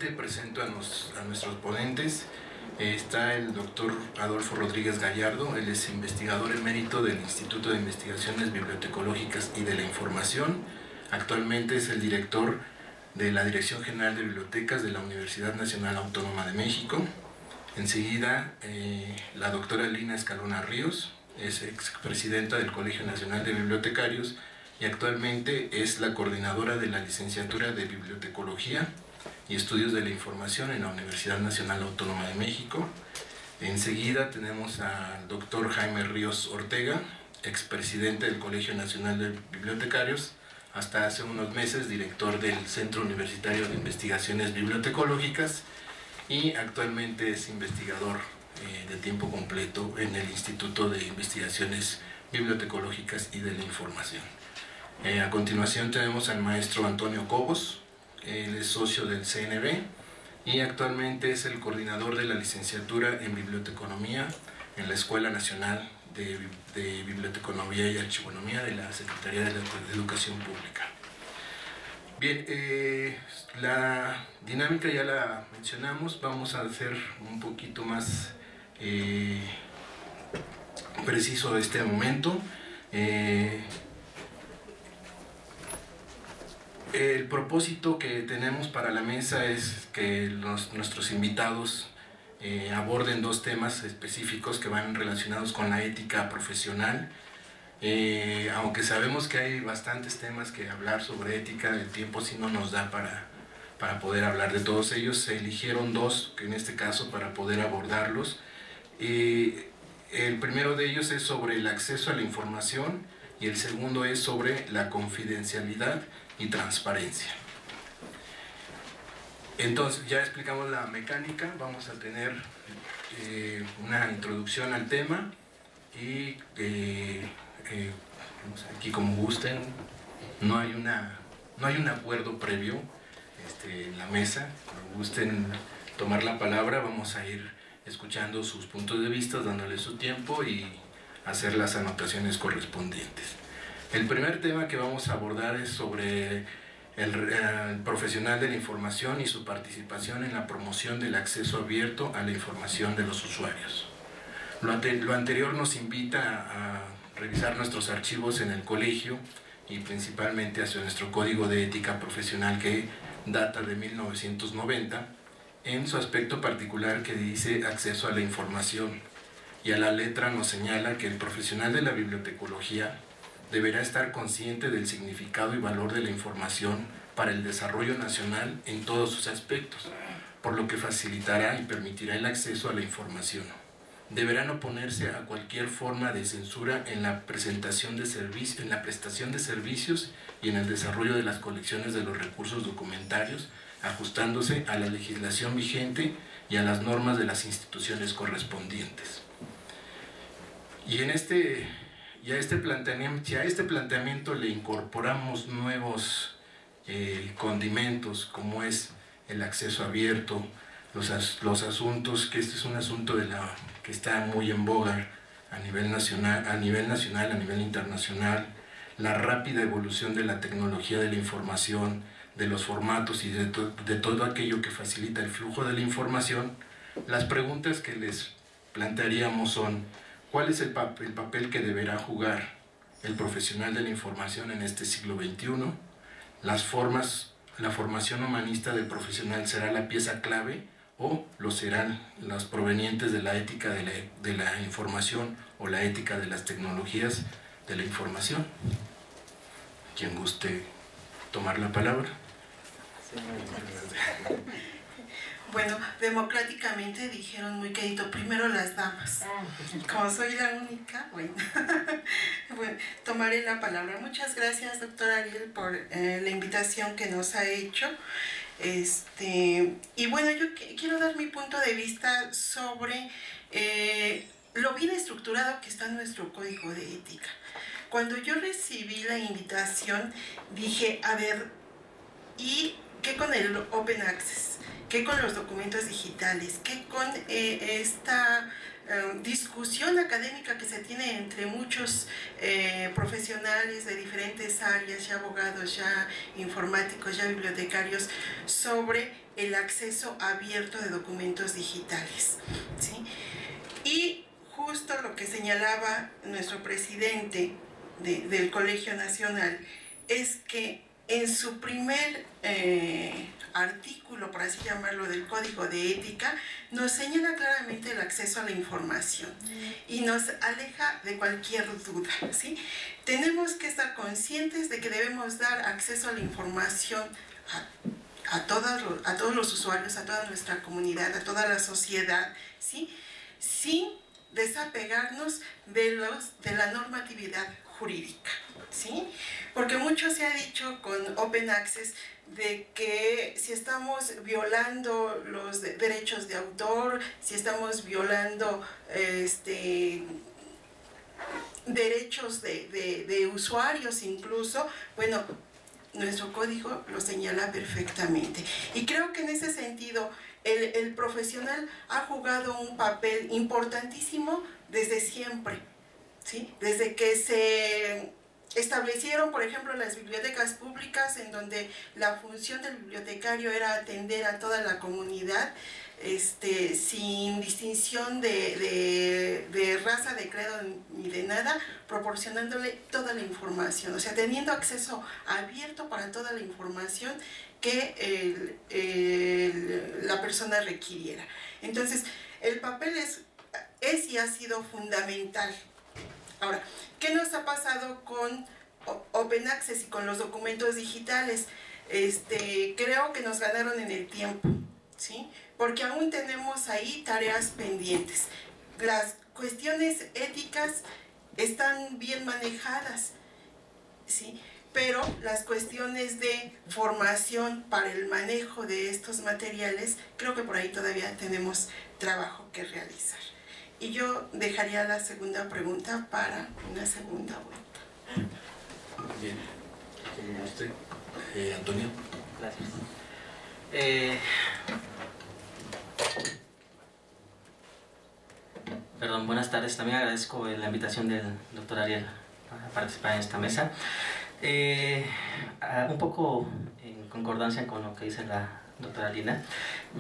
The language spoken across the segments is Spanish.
Primeramente presento a nuestros ponentes. Está el doctor Adolfo Rodríguez Gallardo. Él es investigador emérito del Instituto de Investigaciones Bibliotecológicas y de la Información. Actualmente es el director de la Dirección General de Bibliotecas de la Universidad Nacional Autónoma de México. Enseguida, la doctora Lina Escalona Ríos, es expresidenta del Colegio Nacional de Bibliotecarios y actualmente es la coordinadora de la licenciatura de Bibliotecología y Estudios de la Información en la Universidad Nacional Autónoma de México. Enseguida tenemos al doctor Jaime Ríos Ortega, expresidente del Colegio Nacional de Bibliotecarios, hasta hace unos meses director del Centro Universitario de Investigaciones Bibliotecológicas y actualmente es investigador de tiempo completo en el Instituto de Investigaciones Bibliotecológicas y de la Información. A continuación tenemos al maestro Antonio Cobos. Él es socio del CNB y actualmente es el coordinador de la licenciatura en Biblioteconomía en la Escuela Nacional de Biblioteconomía y Archivonomía de la Secretaría de Educación Pública. Bien, la dinámica ya la mencionamos. Vamos a hacer un poquito más preciso este momento. El propósito que tenemos para la mesa es que nuestros invitados aborden dos temas específicos que van relacionados con la ética profesional. Aunque sabemos que hay bastantes temas que hablar sobre ética, el tiempo sí no nos da para poder hablar de todos ellos. Se eligieron dos, que en este caso, para poder abordarlos. El primero de ellos es sobre el acceso a la información y el segundo es sobre la confidencialidad y transparencia. Entonces, ya explicamos la mecánica. Vamos a tener una introducción al tema y aquí, como gusten, no hay un acuerdo previo en la mesa. Como gusten tomar la palabra, vamos a ir escuchando sus puntos de vista, dándole su tiempo y hacer las anotaciones correspondientes. El primer tema que vamos a abordar es sobre el profesional de la información y su participación en la promoción del acceso abierto a la información de los usuarios. Lo anterior nos invita a revisar nuestros archivos en el colegio y principalmente hacia nuestro código de ética profesional que data de 1990, en su aspecto particular que dice acceso a la información, y a la letra nos señala que el profesional de la bibliotecología deberá estar consciente del significado y valor de la información para el desarrollo nacional en todos sus aspectos, por lo que facilitará y permitirá el acceso a la información. Deberán oponerse a cualquier forma de censura en la prestación de servicios y en el desarrollo de las colecciones de los recursos documentarios, ajustándose a la legislación vigente y a las normas de las instituciones correspondientes. Y a este planteamiento le incorporamos nuevos condimentos, como es el acceso abierto, los asuntos, que este es un asunto que está muy en boga a nivel nacional, a nivel internacional, la rápida evolución de la tecnología de la información, de los formatos y de todo aquello que facilita el flujo de la información. Las preguntas que les plantearíamos son: ¿cuál es el papel que deberá jugar el profesional de la información en este siglo XXI? La formación humanista del profesional será la pieza clave o lo serán los provenientes de la ética de la información o la ética de las tecnologías de la información. ¿Quién guste tomar la palabra? Bueno, democráticamente dijeron muy querido, primero las damas. Como soy la única, bueno, tomaré la palabra. Muchas gracias, doctor Ariel, por la invitación que nos ha hecho. Y bueno, yo quiero dar mi punto de vista sobre lo bien estructurado que está nuestro código de ética. Cuando yo recibí la invitación, dije, a ver, ¿y qué con el Open Access? ¿Qué con los documentos digitales? ¿Qué con esta discusión académica que se tiene entre muchos profesionales de diferentes áreas, ya abogados, ya informáticos, ya bibliotecarios, sobre el acceso abierto de documentos digitales, ¿sí? Y justo lo que señalaba nuestro presidente del Colegio Nacional es que en su primer artículo, por así llamarlo, del Código de Ética, nos señala claramente el acceso a la información y nos aleja de cualquier duda, ¿sí? Tenemos que estar conscientes de que debemos dar acceso a la información a todos los usuarios, a toda nuestra comunidad, a toda la sociedad, ¿sí? Sin desapegarnos de la normatividad jurídica, ¿sí? Porque mucho se ha dicho con Open Access de que si estamos violando los derechos de autor, si estamos violando derechos de usuarios incluso, bueno, nuestro código lo señala perfectamente. Y creo que en ese sentido el profesional ha jugado un papel importantísimo desde siempre, ¿sí? Desde que se establecieron, por ejemplo, las bibliotecas públicas, en donde la función del bibliotecario era atender a toda la comunidad, sin distinción de raza, de credo ni de nada, proporcionándole toda la información, o sea, teniendo acceso abierto para toda la información que la persona requiriera. Entonces, el papel es y ha sido fundamental. Ahora, ¿qué nos ha pasado con Open Access y con los documentos digitales? Creo que nos ganaron en el tiempo, ¿sí? Porque aún tenemos ahí tareas pendientes. Las cuestiones éticas están bien manejadas, ¿sí? Pero las cuestiones de formación para el manejo de estos materiales, creo que por ahí todavía tenemos trabajo que realizar. Y yo dejaría la segunda pregunta para una segunda vuelta. Bien, como usted, Antonio. Gracias. Perdón, buenas tardes. También agradezco la invitación del doctor Ariel a participar en esta mesa. Un poco en concordancia con lo que dice la doctora Lina,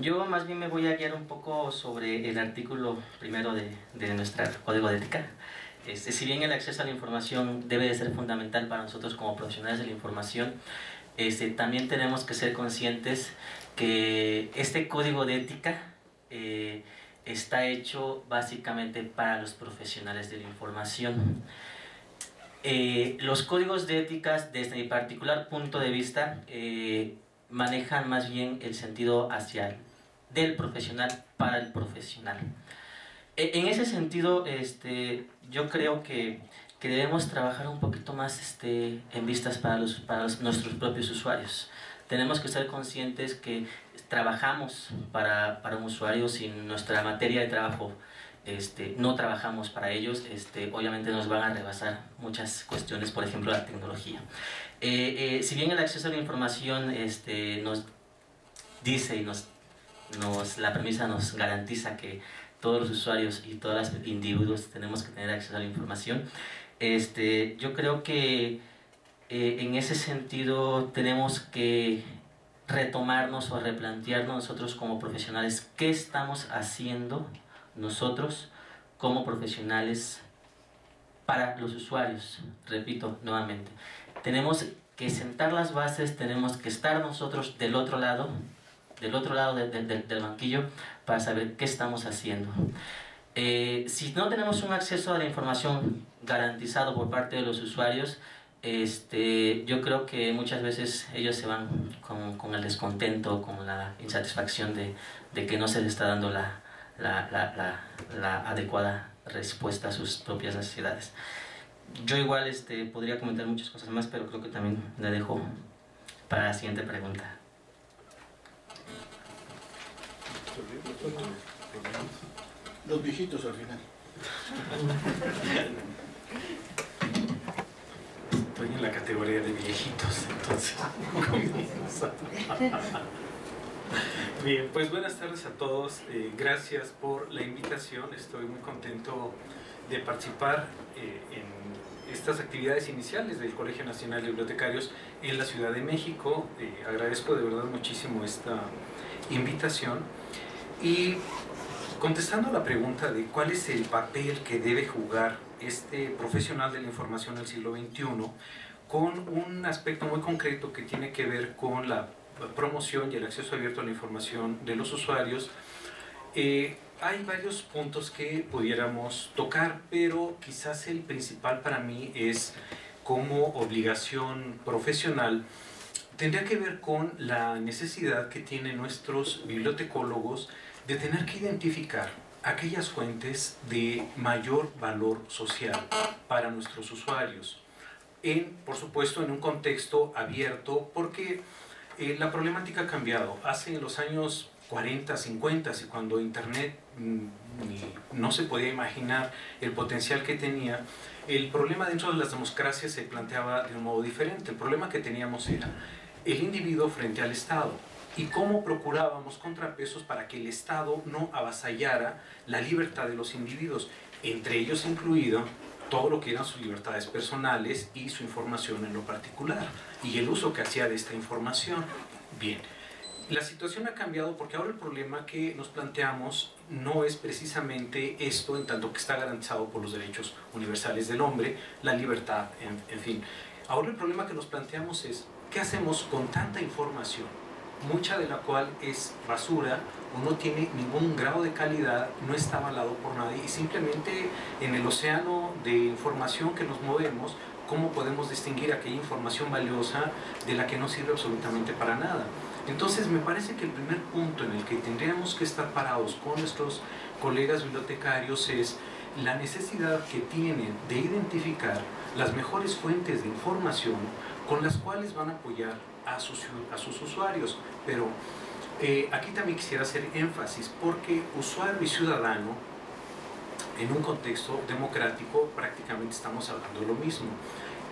yo más bien me voy a guiar un poco sobre el artículo primero de nuestro Código de Ética. Si bien el acceso a la información debe de ser fundamental para nosotros como profesionales de la información, también tenemos que ser conscientes que este Código de Ética está hecho básicamente para los profesionales de la información. Los códigos de éticas, desde mi particular punto de vista, manejan más bien el sentido del profesional para el profesional. En ese sentido, yo creo que debemos trabajar un poquito más en vistas para nuestros propios usuarios. Tenemos que ser conscientes que trabajamos para un usuario. Sin nuestra materia de trabajo no trabajamos para ellos, obviamente nos van a rebasar muchas cuestiones, por ejemplo la tecnología. Si bien el acceso a la información nos dice y la premisa nos garantiza que todos los usuarios y todos los individuos tenemos que tener acceso a la información, yo creo que en ese sentido tenemos que retomarnos o replantearnos nosotros como profesionales qué estamos haciendo nosotros como profesionales para los usuarios. Repito nuevamente, tenemos que sentar las bases, tenemos que estar nosotros del otro lado del banquillo para saber qué estamos haciendo. Si no tenemos un acceso a la información garantizado por parte de los usuarios, yo creo que muchas veces ellos se van con el descontento, con la insatisfacción de que no se les está dando la adecuada respuesta a sus propias necesidades. Yo igual podría comentar muchas cosas más, pero creo que también le dejo para la siguiente pregunta. Los viejitos al final. Estoy en la categoría de viejitos, entonces. Bien, pues buenas tardes a todos. Gracias por la invitación. Estoy muy contento de participar en estas actividades iniciales del Colegio Nacional de Bibliotecarios en la Ciudad de México. Agradezco de verdad muchísimo esta invitación. Y contestando a la pregunta de cuál es el papel que debe jugar este profesional de la información del siglo XXI, con un aspecto muy concreto que tiene que ver con la promoción y el acceso abierto a la información de los usuarios, hay varios puntos que pudiéramos tocar, pero quizás el principal para mí es, como obligación profesional, tendría que ver con la necesidad que tienen nuestros bibliotecólogos de tener que identificar aquellas fuentes de mayor valor social para nuestros usuarios. Por supuesto, en un contexto abierto, porque la problemática ha cambiado. Hace los años 40, 50, y cuando Internet no se podía imaginar el potencial que tenía, el problema dentro de las democracias se planteaba de un modo diferente. El problema que teníamos era el individuo frente al Estado y cómo procurábamos contrapesos para que el Estado no avasallara la libertad de los individuos, entre ellos incluido todo lo que eran sus libertades personales y su información en lo particular, y el uso que hacía de esta información. Bien, la situación ha cambiado porque ahora el problema que nos planteamos no es precisamente esto, en tanto que está garantizado por los derechos universales del hombre, la libertad, en fin. Ahora el problema que nos planteamos es, ¿qué hacemos con tanta información? Mucha de la cual es basura, o no tiene ningún grado de calidad, no está avalado por nadie, y simplemente en el océano de información que nos movemos, ¿cómo podemos distinguir aquella información valiosa de la que no sirve absolutamente para nada? Entonces me parece que el primer punto en el que tendríamos que estar parados con nuestros colegas bibliotecarios es la necesidad que tienen de identificar las mejores fuentes de información con las cuales van a apoyar a sus usuarios. Pero aquí también quisiera hacer énfasis, porque usuario y ciudadano en un contexto democrático prácticamente estamos hablando de lo mismo,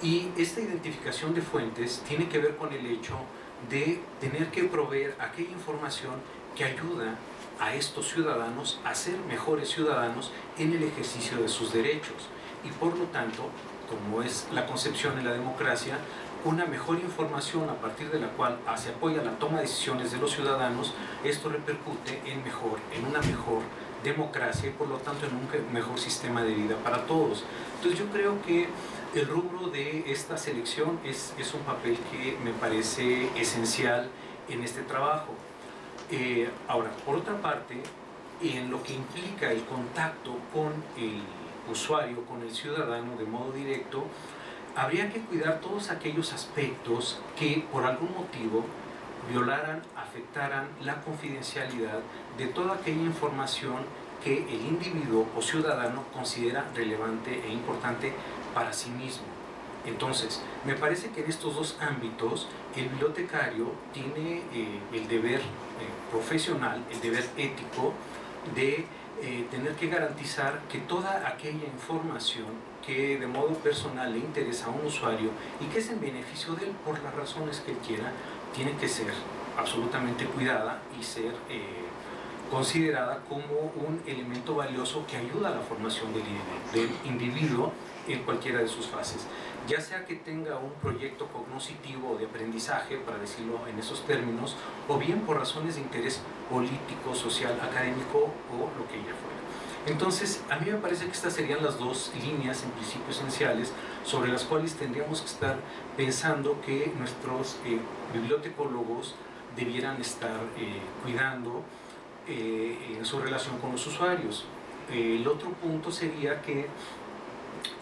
y esta identificación de fuentes tiene que ver con el hecho de tener que proveer aquella información que ayuda a estos ciudadanos a ser mejores ciudadanos en el ejercicio de sus derechos, y por lo tanto, como es la concepción en la democracia, una mejor información a partir de la cual se apoya la toma de decisiones de los ciudadanos, esto repercute en una mejor democracia y por lo tanto en un mejor sistema de vida para todos. Entonces yo creo que el rubro de esta selección es un papel que me parece esencial en este trabajo. Ahora, por otra parte, en lo que implica el contacto con el usuario, con el ciudadano de modo directo, habría que cuidar todos aquellos aspectos que por algún motivo violaran, afectaran la confidencialidad de toda aquella información que el individuo o ciudadano considera relevante e importante para sí mismo. Entonces, me parece que en estos dos ámbitos el bibliotecario tiene el deber profesional, el deber ético de tener que garantizar que toda aquella información que de modo personal le interesa a un usuario y que es en beneficio de él por las razones que él quiera, tiene que ser absolutamente cuidada y ser considerada como un elemento valioso que ayuda a la formación del individuo en cualquiera de sus fases, ya sea que tenga un proyecto cognoscitivo de aprendizaje, para decirlo en esos términos, o bien por razones de interés político, social, académico o lo que ella fuera. Entonces, a mí me parece que estas serían las dos líneas en principio esenciales sobre las cuales tendríamos que estar pensando que nuestros bibliotecólogos debieran estar cuidando en su relación con los usuarios. El otro punto sería que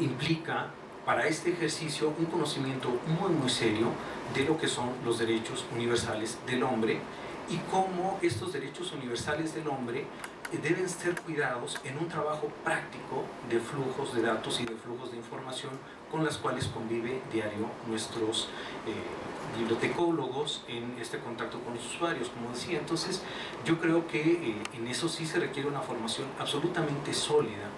implica para este ejercicio un conocimiento muy serio de lo que son los derechos universales del hombre y cómo estos derechos universales del hombre deben ser cuidados en un trabajo práctico de flujos de datos y de flujos de información con las cuales convive diario nuestros bibliotecólogos en este contacto con los usuarios, como decía. Entonces, yo creo que en eso sí se requiere una formación absolutamente sólida,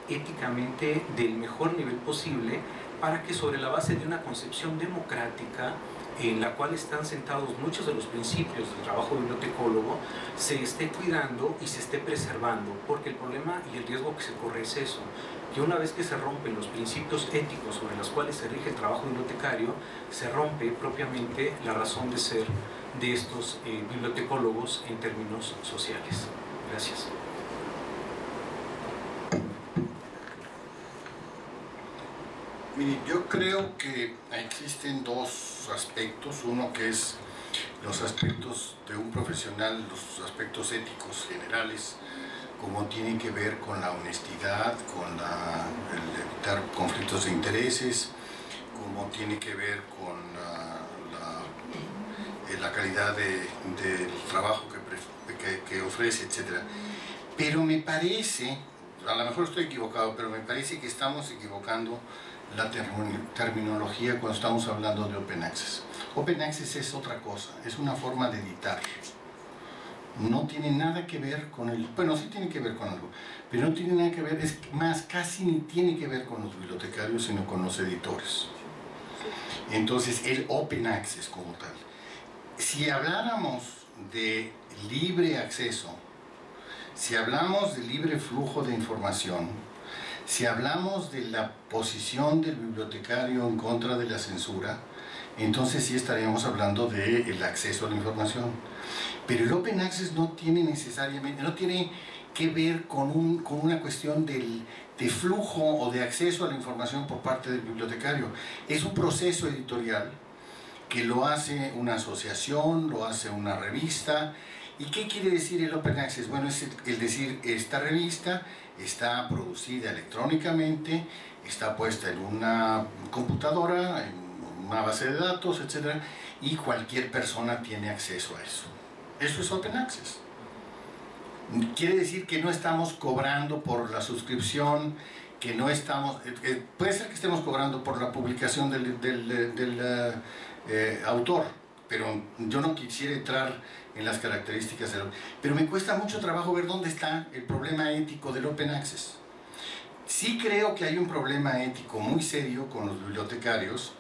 éticamente del mejor nivel posible, para que sobre la base de una concepción democrática en la cual están sentados muchos de los principios del trabajo bibliotecólogo, se esté cuidando y se esté preservando, porque el problema y el riesgo que se corre es eso, Y una vez que se rompen los principios éticos sobre los cuales se rige el trabajo bibliotecario, se rompe propiamente la razón de ser de estos bibliotecólogos en términos sociales. Gracias. Mire, yo creo que existen dos aspectos. Uno que es los aspectos de un profesional, los aspectos éticos generales, como tienen que ver con la honestidad, con el evitar conflictos de intereses, como tiene que ver con la calidad del trabajo que ofrece, etc. Pero me parece, a lo mejor estoy equivocado, pero me parece que estamos equivocando la terminología cuando estamos hablando de Open Access. Open Access es otra cosa, es una forma de editar. No tiene nada que ver con el... Bueno, sí tiene que ver con algo, pero no tiene nada que ver, es más, casi ni tiene que ver con los bibliotecarios, sino con los editores. Entonces, el Open Access como tal. Si habláramos de libre acceso, si hablamos de libre flujo de información, si hablamos de la posición del bibliotecario en contra de la censura, entonces sí estaríamos hablando del acceso a la información. Pero el Open Access no tiene necesariamente, no tiene que ver con una cuestión de flujo o de acceso a la información por parte del bibliotecario. Es un proceso editorial que lo hace una asociación, lo hace una revista. ¿Y qué quiere decir el Open Access? Bueno, es el decir, esta revista está producida electrónicamente, está puesta en una computadora, en una base de datos, etc. Y cualquier persona tiene acceso a eso. Eso es Open Access. Quiere decir que no estamos cobrando por la suscripción, que no estamos... puede ser que estemos cobrando por la publicación del autor, pero yo no quisiera entrar en las características pero me cuesta mucho trabajo ver dónde está el problema ético del Open Access. Sí creo que hay un problema ético muy serio con los bibliotecarios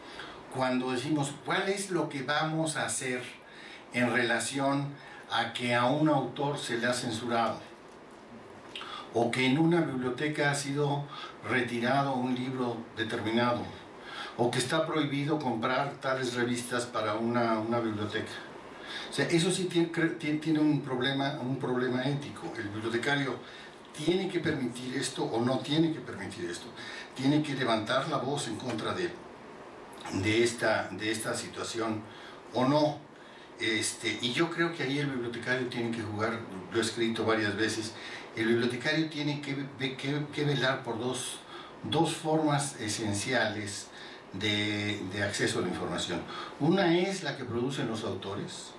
cuando decimos cuál es lo que vamos a hacer en relación a que a un autor se le ha censurado, o que en una biblioteca ha sido retirado un libro determinado, o que está prohibido comprar tales revistas para una biblioteca. O sea, eso sí tiene un problema ético. El bibliotecario tiene que permitir esto o no tiene que permitir esto. Tiene que levantar la voz en contra de esta situación o no. Y yo creo que ahí el bibliotecario tiene que jugar, lo he escrito varias veces, el bibliotecario tiene que velar por dos formas esenciales de acceso a la información. Una es la que producen los autores,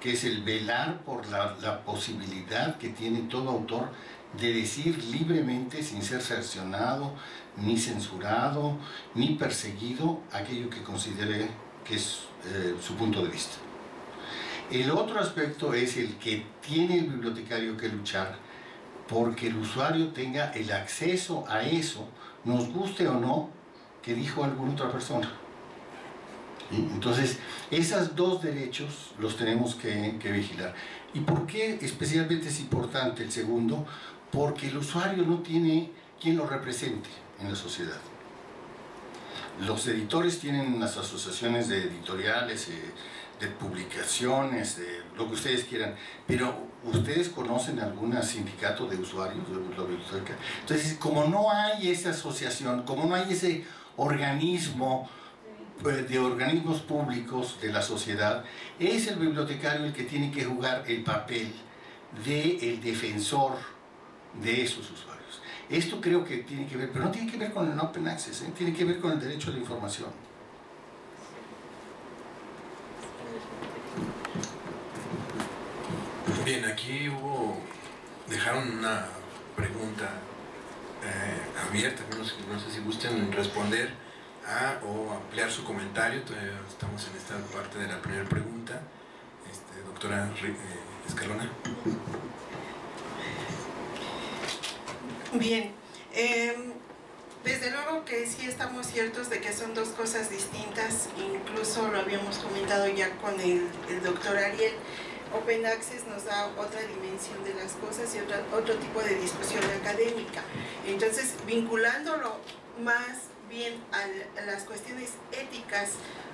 que es el velar por la posibilidad que tiene todo autor de decir libremente, sin ser sancionado, ni censurado, ni perseguido, aquello que considere que es su punto de vista. El otro aspecto es el que tiene el bibliotecario que luchar porque el usuario tenga el acceso a eso, nos guste o no, que dijo alguna otra persona. ¿Sí? Entonces, esos dos derechos los tenemos que vigilar. ¿Y por qué especialmente es importante el segundo? Porque el usuario no tiene quien lo represente en la sociedad. Los editores tienen las asociaciones de editoriales, de publicaciones, de lo que ustedes quieran, pero ¿ustedes conocen algún sindicato de usuarios de la biblioteca? Entonces, como no hay esa asociación, como no hay ese organismo de organismos públicos de la sociedad, es el bibliotecario el que tiene que jugar el papel del defensor de esos usuarios. Esto creo que tiene que ver, pero no tiene que ver con el Open Access, tiene que ver con el derecho a la información. Bien, aquí dejaron una pregunta abierta, no sé si gusten responder o ampliar su comentario. Todavía estamos en esta parte de la primera pregunta. Doctora Escalona. Bien, desde luego que sí estamos ciertos de que son dos cosas distintas, incluso lo habíamos comentado ya con el doctor Ariel, Open Access nos da otra dimensión de las cosas y otro tipo de discusión académica. Entonces, vinculándolo más bien a las cuestiones éticas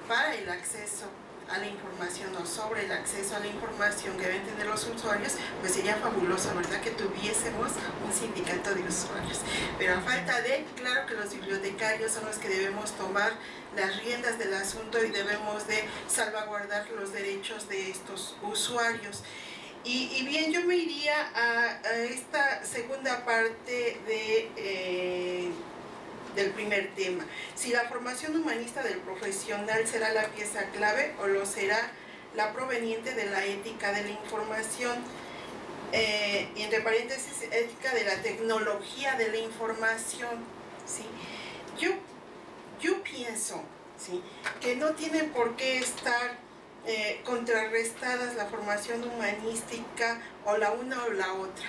para el acceso a la información o sobre el acceso a la información que deben tener los usuarios, pues sería fabuloso, ¿verdad?, que tuviésemos un sindicato de usuarios. Pero a falta de, claro que los bibliotecarios son los que debemos tomar las riendas del asunto y debemos de salvaguardar los derechos de estos usuarios. Y bien, yo me iría a esta segunda parte del primer tema. Si la formación humanista del profesional será la pieza clave o lo será la proveniente de la ética de la información, y entre paréntesis, ética de la tecnología de la información, ¿sí? Yo pienso, ¿sí?, que no tiene por qué estar contrarrestadas la formación humanística o la una o la otra.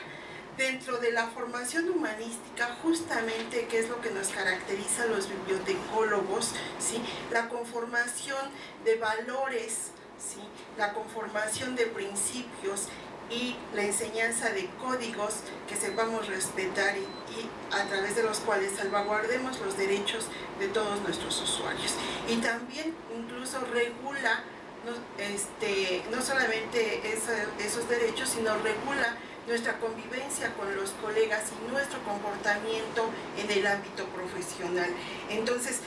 Dentro de la formación humanística, justamente, ¿qué es lo que nos caracteriza a los bibliotecólogos? ¿Sí? La conformación de valores, ¿sí?, la conformación de principios y la enseñanza de códigos que sepamos respetar y a través de los cuales salvaguardemos los derechos de todos nuestros usuarios. Y también incluso regula no solamente esos derechos, sino regula nuestra convivencia con los colegas y nuestro comportamiento en el ámbito profesional. Entonces,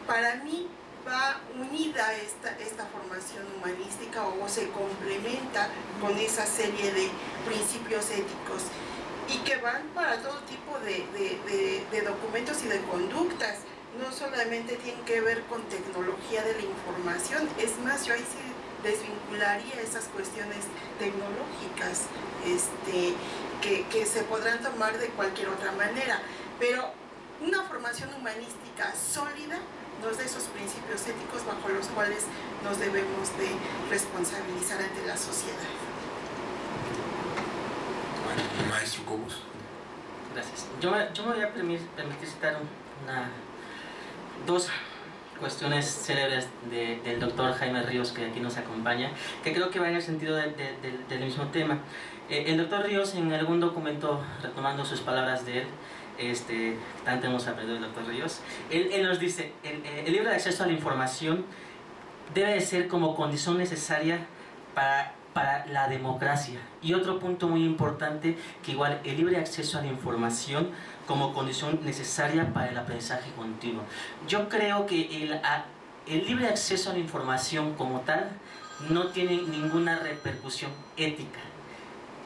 para mí va unida esta formación humanística o se complementa con esa serie de principios éticos y que van para todo tipo de documentos y de conductas. No solamente tienen que ver con tecnología de la información, es más, yo ahí sí desvincularía esas cuestiones tecnológicas que se podrán tomar de cualquier otra manera, pero una formación humanística sólida nos da esos principios éticos bajo los cuales nos debemos de responsabilizar ante la sociedad. Bueno, maestro Cobos. Gracias. Yo me voy a permitir citar dos cuestiones célebres del doctor Jaime Ríos, que aquí nos acompaña, que creo que va en el sentido del mismo tema. El doctor Ríos, en algún documento, retomando sus palabras de él, tanto hemos aprendido del doctor Ríos, él nos dice, el libre acceso a la información debe de ser como condición necesaria para la democracia. Y otro punto muy importante, que igual el libre acceso a la información como condición necesaria para el aprendizaje continuo. Yo creo que el libre acceso a la información como tal no tiene ninguna repercusión ética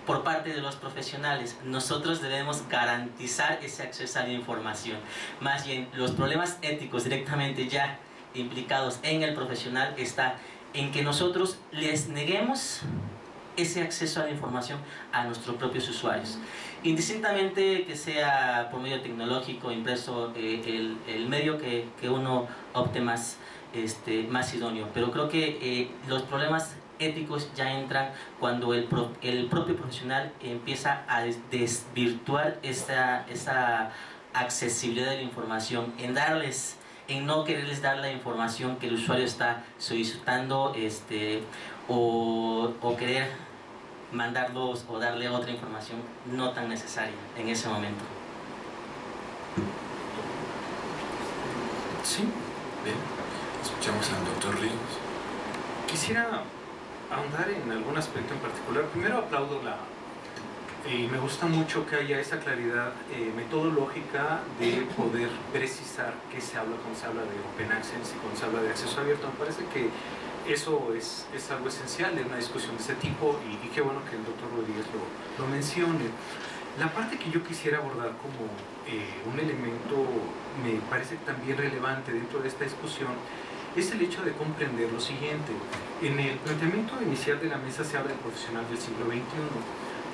por parte de los profesionales. Nosotros debemos garantizar ese acceso a la información. Más bien, los problemas éticos directamente ya implicados en el profesional está en que nosotros les neguemos ese acceso a la información a nuestros propios usuarios. Indistintamente que sea por medio tecnológico, impreso, el medio que uno opte más idóneo. Pero creo que los problemas éticos ya entran cuando el propio profesional empieza a desvirtuar esa accesibilidad de la información, en no quererles dar la información que el usuario está solicitando, o querer mandarlos o darle otra información no tan necesaria en ese momento. Sí, bien. Escuchamos al doctor Ríos. Quisiera ahondar en algún aspecto en particular. Primero aplaudo y me gusta mucho que haya esa claridad metodológica de poder precisar qué se habla cuando se habla de Open Access y cuando se habla de acceso abierto. Me parece que eso es algo esencial de una discusión de este tipo y qué bueno que el doctor Rodríguez lo mencione. La parte que yo quisiera abordar como un elemento, me parece también relevante dentro de esta discusión, es el hecho de comprender lo siguiente. En el planteamiento inicial de la mesa se habla del profesional del siglo XXI.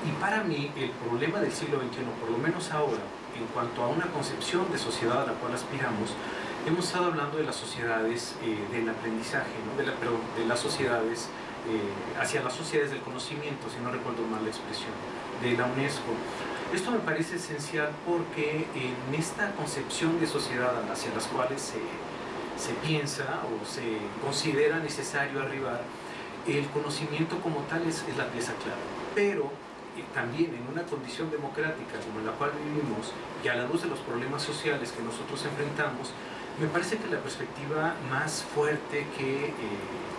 Y para mí el problema del siglo XXI, por lo menos ahora, en cuanto a una concepción de sociedad a la cual aspiramos, hemos estado hablando de las sociedades del aprendizaje, ¿no? de las sociedades, hacia las sociedades del conocimiento, si no recuerdo mal la expresión, de la UNESCO. Esto me parece esencial porque en esta concepción de sociedad hacia las cuales se piensa o se considera necesario arribar, el conocimiento como tal es la pieza clave, pero también en una condición democrática como la cual vivimos y a la luz de los problemas sociales que nosotros enfrentamos, me parece que la perspectiva más fuerte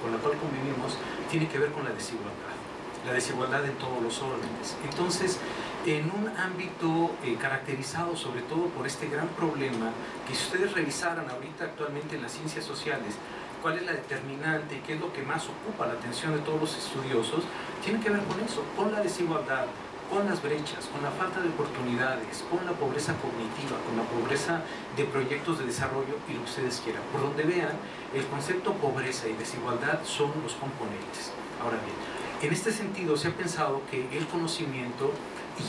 con la cual convivimos tiene que ver con la desigualdad en todos los órdenes. Entonces, en un ámbito caracterizado sobre todo por este gran problema, que si ustedes revisaran ahorita actualmente en las ciencias sociales, cuál es la determinante y qué es lo que más ocupa la atención de todos los estudiosos, tiene que ver con eso, con la desigualdad, con las brechas, con la falta de oportunidades, con la pobreza cognitiva, con la pobreza de proyectos de desarrollo y lo que ustedes quieran. Por donde vean, el concepto pobreza y desigualdad son los componentes. Ahora bien, en este sentido se ha pensado que el conocimiento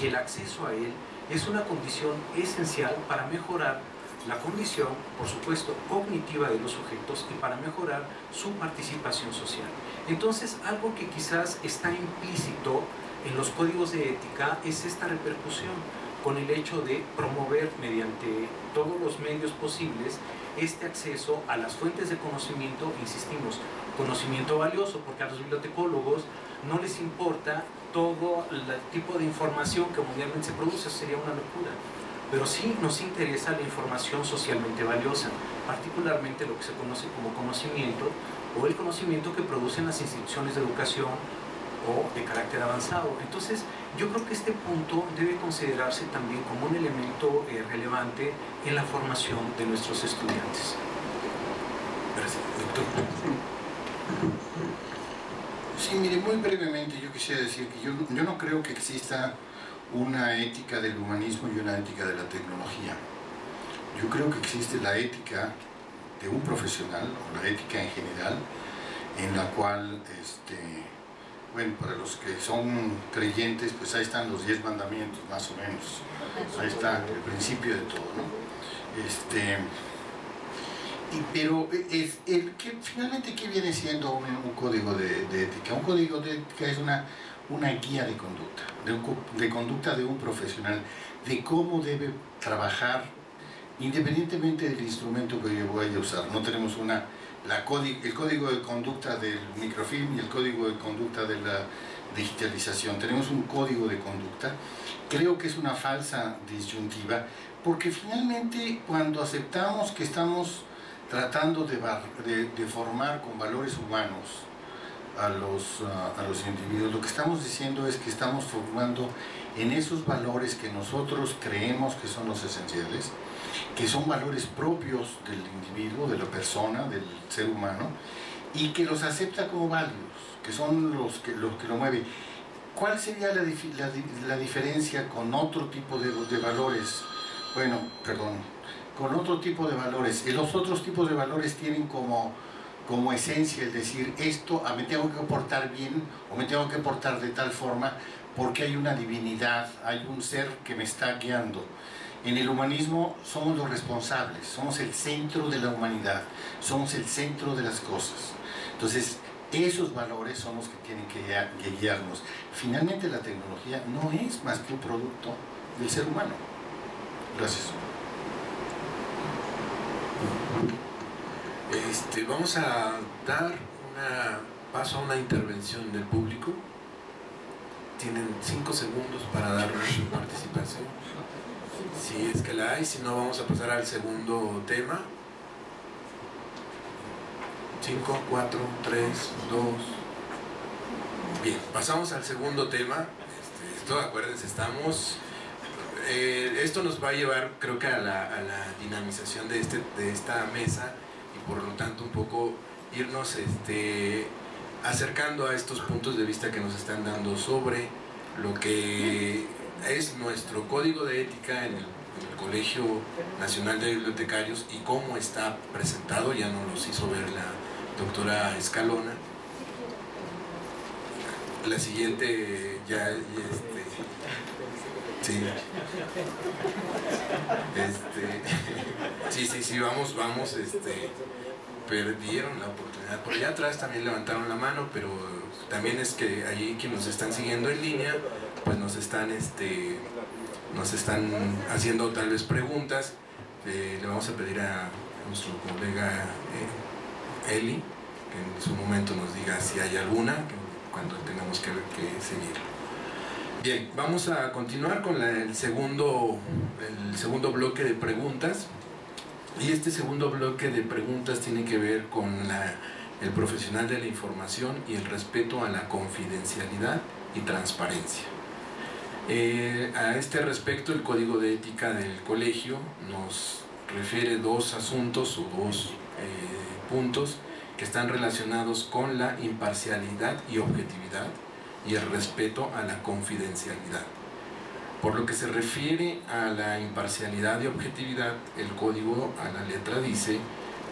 y el acceso a él es una condición esencial para mejorar la condición, por supuesto, cognitiva de los sujetos y para mejorar su participación social. Entonces, algo que quizás está implícito en los códigos de ética es esta repercusión con el hecho de promover mediante todos los medios posibles este acceso a las fuentes de conocimiento, insistimos, conocimiento valioso, porque a los bibliotecólogos no les importa todo el tipo de información que mundialmente se produce, sería una locura. Pero sí nos interesa la información socialmente valiosa, particularmente lo que se conoce como conocimiento o el conocimiento que producen las instituciones de educación o de carácter avanzado. Entonces, yo creo que este punto debe considerarse también como un elemento relevante en la formación de nuestros estudiantes. Gracias, doctor. Sí, mire, muy brevemente yo quisiera decir que yo no creo que exista una ética del humanismo y una ética de la tecnología. Yo creo que existe la ética de un profesional, o la ética en general, en la cual, bueno, para los que son creyentes, pues ahí están los 10 mandamientos, más o menos. Ahí está el principio de todo, ¿no? Pero finalmente, ¿qué viene siendo un código de ética? Un código de ética es una guía de conducta, de conducta de un profesional, de cómo debe trabajar, independientemente del instrumento que yo vaya a usar. No tenemos el código de conducta del microfilm y el código de conducta de la digitalización. Tenemos un código de conducta. Creo que es una falsa disyuntiva, porque finalmente cuando aceptamos que estamos tratando de formar con valores humanos a los individuos, lo que estamos diciendo es que estamos formando en esos valores que nosotros creemos que son los esenciales, que son valores propios del individuo, de la persona, del ser humano, y que los acepta como válidos, que son los que lo mueven. ¿Cuál sería la diferencia con otro tipo de valores? Bueno, perdón, con otro tipo de valores. Los otros tipos de valores tienen como esencia el decir, esto me tengo que portar bien o me tengo que portar de tal forma porque hay una divinidad, hay un ser que me está guiando. En el humanismo somos los responsables, somos el centro de la humanidad, somos el centro de las cosas. Entonces, esos valores son los que tienen que guiarnos. Finalmente, la tecnología no es más que un producto del ser humano. Gracias. Vamos a dar paso a una intervención del público. Tienen 5 segundos para dar su participación, si es que la hay. Si no, vamos a pasar al segundo tema. 5, 4, 3, 2. Bien, pasamos al segundo tema. Acuérdense, esto nos va a llevar, creo que a la dinamización de esta mesa, y por lo tanto un poco irnos acercando a estos puntos de vista que nos están dando sobre lo que es nuestro código de ética en el Colegio Nacional de Bibliotecarios y cómo está presentado. Ya nos los hizo ver la doctora Escalona. La siguiente sí, vamos, perdieron la oportunidad. Por allá atrás también levantaron la mano, pero también es que allí quienes nos están siguiendo en línea, pues nos están haciendo tal vez preguntas. Le vamos a pedir a nuestro colega Eli que en su momento nos diga si hay alguna, cuando tengamos que seguir. Bien, vamos a continuar con el segundo bloque de preguntas. Y este segundo bloque de preguntas tiene que ver con el profesional de la información y el respeto a la confidencialidad y transparencia. A este respecto, el Código de Ética del Colegio nos refiere dos asuntos o dos puntos que están relacionados con la imparcialidad y objetividad y el respeto a la confidencialidad. Por lo que se refiere a la imparcialidad y objetividad, el código a la letra dice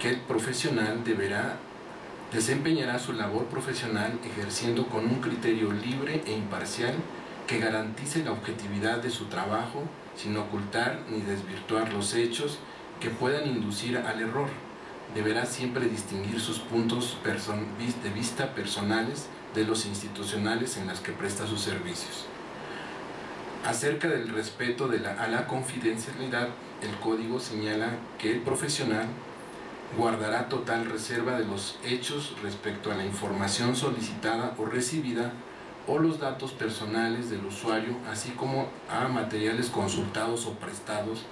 que el profesional desempeñará su labor profesional ejerciendo con un criterio libre e imparcial que garantice la objetividad de su trabajo sin ocultar ni desvirtuar los hechos que puedan inducir al error. Deberá siempre distinguir sus puntos de vista personales de los institucionales en las que presta sus servicios. Acerca del respeto a la confidencialidad, el código señala que el profesional guardará total reserva de los hechos respecto a la información solicitada o recibida o los datos personales del usuario, así como a materiales consultados o prestados,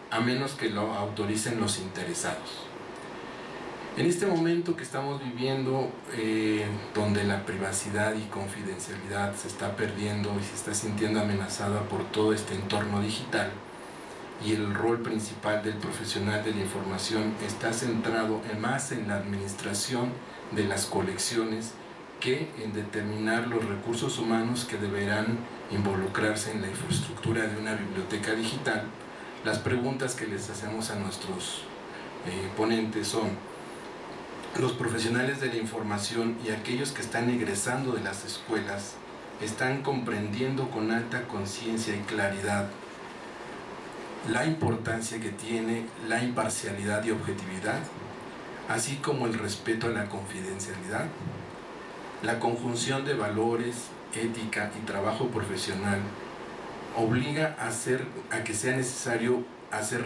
a menos que lo autoricen los interesados. En este momento que estamos viviendo, donde la privacidad y confidencialidad se está perdiendo y se está sintiendo amenazada por todo este entorno digital, y el rol principal del profesional de la información está centrado más en la administración de las colecciones que en determinar los recursos humanos que deberán involucrarse en la infraestructura de una biblioteca digital, las preguntas que les hacemos a nuestros ponentes son: ¿los profesionales de la información y aquellos que están egresando de las escuelas están comprendiendo con alta conciencia y claridad la importancia que tiene la imparcialidad y objetividad, así como el respeto a la confidencialidad? La conjunción de valores, ética y trabajo profesional obliga a que sea necesario hacer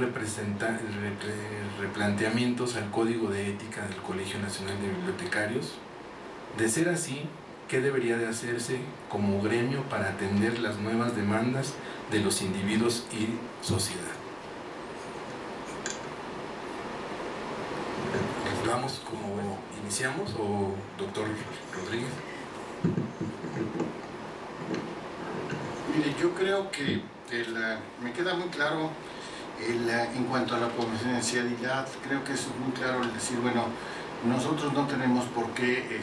replanteamientos al Código de Ética del Colegio Nacional de Bibliotecarios. De ser así, ¿qué debería de hacerse como gremio para atender las nuevas demandas de los individuos y sociedad? ¿Vamos como iniciamos o doctor Rodríguez? Mire, yo creo que me queda muy claro en cuanto a la confidencialidad. Creo que es muy claro el decir, bueno, nosotros no tenemos por qué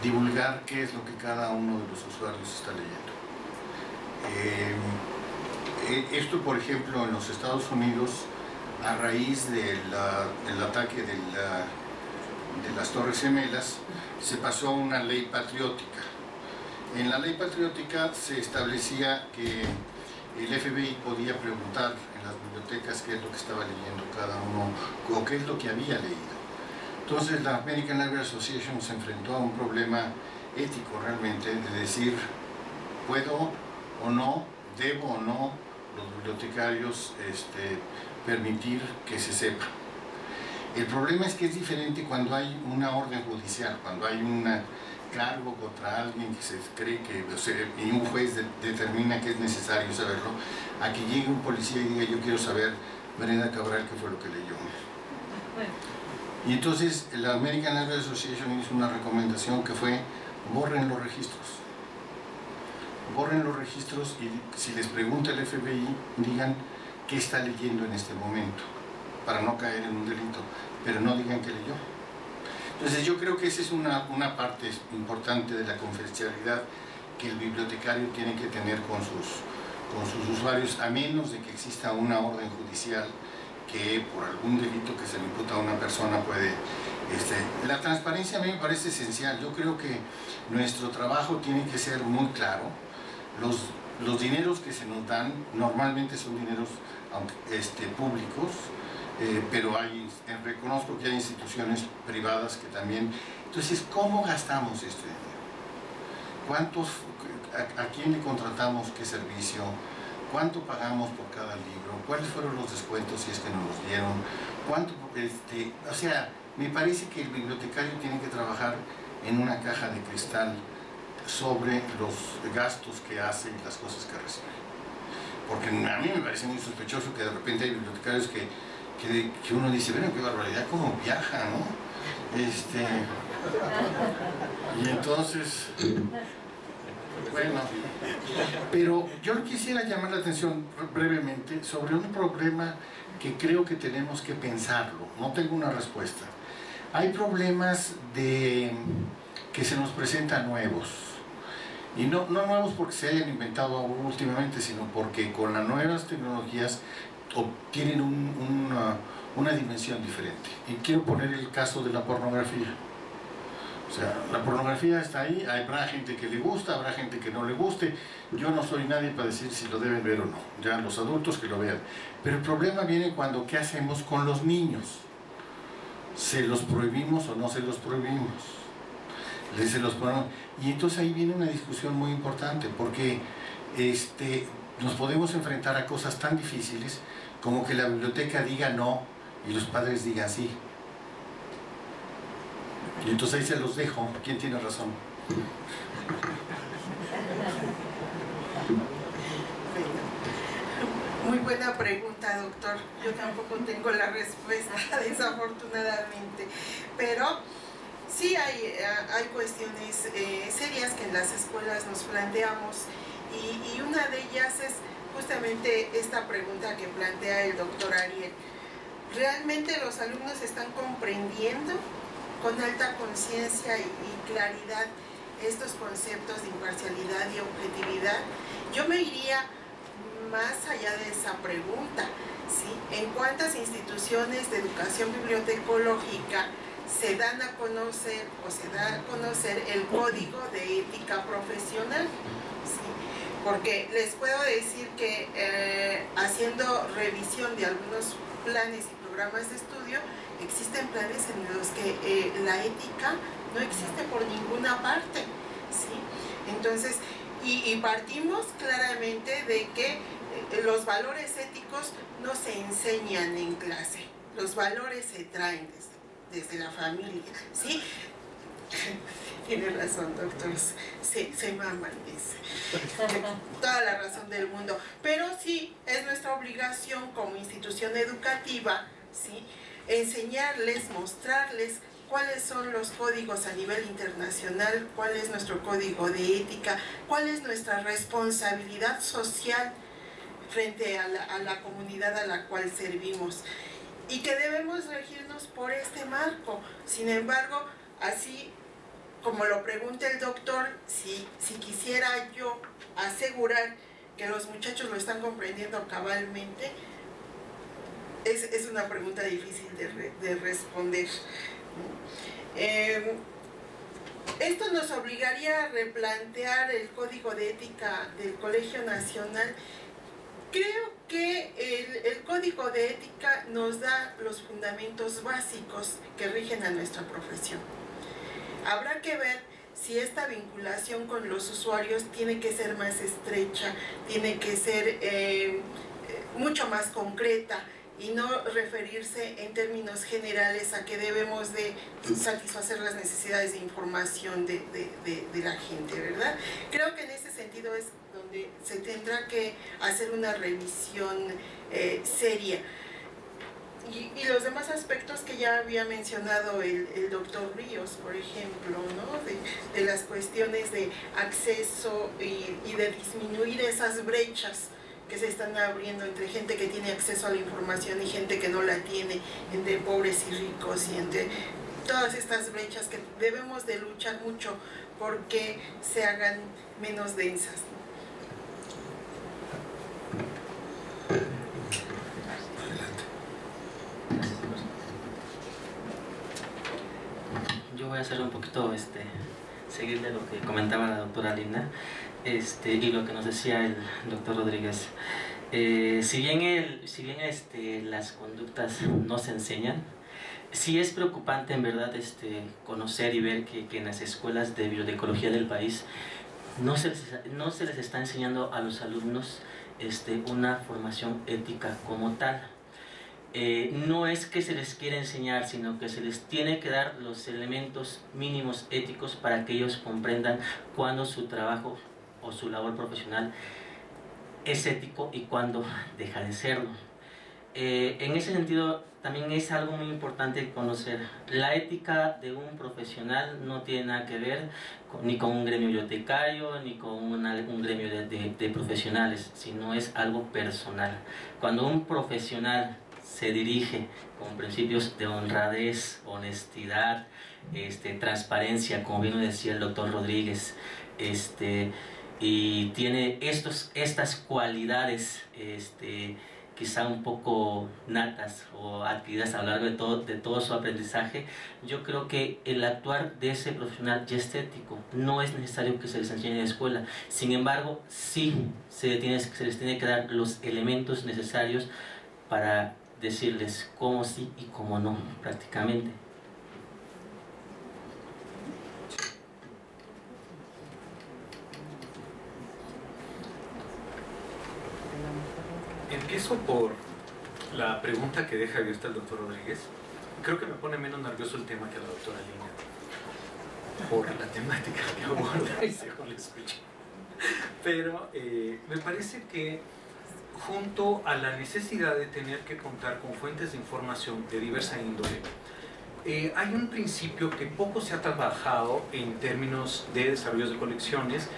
divulgar qué es lo que cada uno de los usuarios está leyendo. Esto, por ejemplo, en los Estados Unidos, a raíz del ataque de las Torres Gemelas, se pasó una ley patriótica. En la ley patriótica se establecía que el FBI podía preguntar en las bibliotecas qué es lo que estaba leyendo cada uno o qué es lo que había leído. Entonces la American Library Association se enfrentó a un problema ético realmente de decir, ¿puedo o no, debo o no los bibliotecarios permitir que se sepa? El problema es que es diferente cuando hay una orden judicial, cuando hay un cargo contra alguien que se cree que, y un juez determina que es necesario saberlo, a que llegue un policía y diga, yo quiero saber, Brenda Cabral, qué fue lo que leyó. Y entonces la American Library Association hizo una recomendación que fue: borren los registros. Borren los registros y si les pregunta el FBI, digan qué está leyendo en este momento, para no caer en un delito, pero no digan qué leyó. Entonces yo creo que esa es una parte importante de la confidencialidad que el bibliotecario tiene que tener con sus usuarios, a menos de que exista una orden judicial que por algún delito que se le imputa a una persona puede... La transparencia a mí me parece esencial. Yo creo que nuestro trabajo tiene que ser muy claro. Los dineros que se nos dan normalmente son dineros públicos, pero reconozco que hay instituciones privadas que también... Entonces, ¿cómo gastamos este dinero? ¿A quién le contratamos qué servicio? ¿Cuánto pagamos por cada libro? ¿Cuáles fueron los descuentos si es que nos los dieron? ¿Cuánto, o sea, Me parece que el bibliotecario tiene que trabajar en una caja de cristal sobre los gastos que hace y las cosas que recibe. Porque a mí me parece muy sospechoso que de repente hay bibliotecarios que uno dice, bueno, qué barbaridad, cómo viaja, ¿no? Y entonces, bueno, pero yo quisiera llamar la atención brevemente sobre un problema que creo que tenemos que pensarlo. No tengo una respuesta. Hay problemas que se nos presentan nuevos. Y no nuevos porque se hayan inventado últimamente, sino porque con las nuevas tecnologías obtienen una dimensión diferente. Y quiero poner el caso de la pornografía. O sea, la pornografía está ahí, habrá gente que le gusta, habrá gente que no le guste. Yo no soy nadie para decir si lo deben ver o no, ya los adultos que lo vean. Pero el problema viene cuando, ¿qué hacemos con los niños? ¿Se los prohibimos o no se los prohibimos? Y entonces ahí viene una discusión muy importante, porque nos podemos enfrentar a cosas tan difíciles como que la biblioteca diga no y los padres digan sí. Y entonces ahí se los dejo. ¿Quién tiene razón? Muy buena pregunta, doctor. Yo tampoco tengo la respuesta, desafortunadamente. Pero sí hay cuestiones serias que en las escuelas nos planteamos, y una de ellas es justamente esta pregunta que plantea el doctor Ariel. ¿Realmente los alumnos están comprendiendo con alta conciencia y claridad estos conceptos de imparcialidad y objetividad? Yo me iría más allá de esa pregunta, ¿sí? ¿En cuántas instituciones de educación bibliotecológica se dan a conocer o se da a conocer el código de ética profesional? ¿Sí? Porque les puedo decir que haciendo revisión de algunos planes y programas de estudio, existen planes en los que la ética no existe por ninguna parte, ¿sí? Entonces, y partimos claramente de que los valores éticos no se enseñan en clase, los valores se traen desde la familia, ¿sí? Tiene razón, doctor, se maman, dice. Toda la razón del mundo. Pero sí, es nuestra obligación como institución educativa, ¿sí?, enseñarles, mostrarles cuáles son los códigos a nivel internacional, cuál es nuestro código de ética, cuál es nuestra responsabilidad social frente a la comunidad a la cual servimos, y que debemos regirnos por este marco. Sin embargo, así como lo pregunta el doctor, si quisiera yo asegurar que los muchachos lo están comprendiendo cabalmente, es una pregunta difícil de responder. Esto nos obligaría a replantear el código de ética del Colegio Nacional. Creo que el código de ética nos da los fundamentos básicos que rigen a nuestra profesión. Habrá que ver si esta vinculación con los usuarios tiene que ser más estrecha, tiene que ser mucho más concreta, y no referirse en términos generales a que debemos de satisfacer las necesidades de información de la gente, ¿verdad? Creo que en ese sentido es donde se tendrá que hacer una revisión seria. Y los demás aspectos que ya había mencionado el doctor Ríos, por ejemplo, ¿no?, de las cuestiones de acceso y de disminuir esas brechas que se están abriendo entre gente que tiene acceso a la información y gente que no la tiene, entre pobres y ricos, y entre todas estas brechas que debemos de luchar mucho porque se hagan menos densas, ¿no? Yo voy a hacer un poquito, seguir de lo que comentaba la doctora Lina, y lo que nos decía el doctor Rodríguez. Si bien las conductas no se enseñan, sí es preocupante en verdad conocer y ver que en las escuelas de bibliotecología del país no se les está enseñando a los alumnos una formación ética como tal. no es que se les quiera enseñar, sino que se les tiene que dar los elementos mínimos éticos para que ellos comprendan cuándo su trabajo o su labor profesional es ético y cuándo deja de serlo. En ese sentido, también es algo muy importante conocer. La ética de un profesional no tiene nada que ver ni con un gremio bibliotecario, ni con un gremio de profesionales, sino es algo personal. Cuando un profesional se dirige con principios de honradez, honestidad, transparencia, como bien lo decía el doctor Rodríguez, y tiene estas cualidades quizá un poco natas o adquiridas a lo largo de todo su aprendizaje, yo creo que el actuar de ese profesional ya es ético. No es necesario que se les enseñe en la escuela. Sin embargo, sí se les tiene que dar los elementos necesarios para decirles cómo sí y cómo no, prácticamente. Empiezo por la pregunta que deja abierta el doctor Rodríguez. Creo que me pone menos nervioso el tema que a la doctora Lina, por la temática que aborda y según le escucho. Pero me parece que junto a la necesidad de tener que contar con fuentes de información de diversa índole, hay un principio que poco se ha trabajado en términos de desarrollo de colecciones,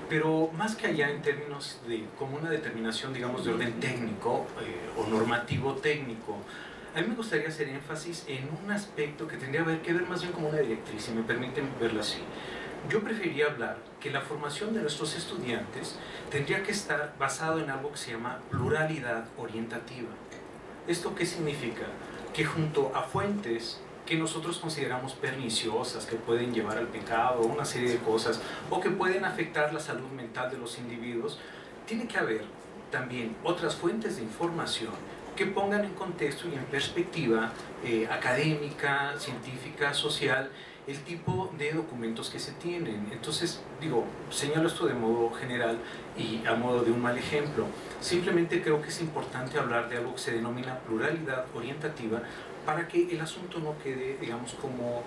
pero más que allá en términos de como una determinación, digamos, de orden técnico o normativo técnico. A mí me gustaría hacer énfasis en un aspecto que tendría que ver más bien como una directriz, si me permiten verlo así. Yo preferiría hablar que la formación de nuestros estudiantes tendría que estar basado en algo que se llama pluralidad orientativa. ¿Esto qué significa? Que junto a fuentes que nosotros consideramos perniciosas, que pueden llevar al pecado, una serie de cosas, o que pueden afectar la salud mental de los individuos, tiene que haber también otras fuentes de información que pongan en contexto y en perspectiva académica, científica, social, el tipo de documentos que se tienen. Entonces, digo, señalo esto de modo general y a modo de un mal ejemplo. Simplemente creo que es importante hablar de algo que se denomina pluralidad orientativa, para que el asunto no quede, digamos, como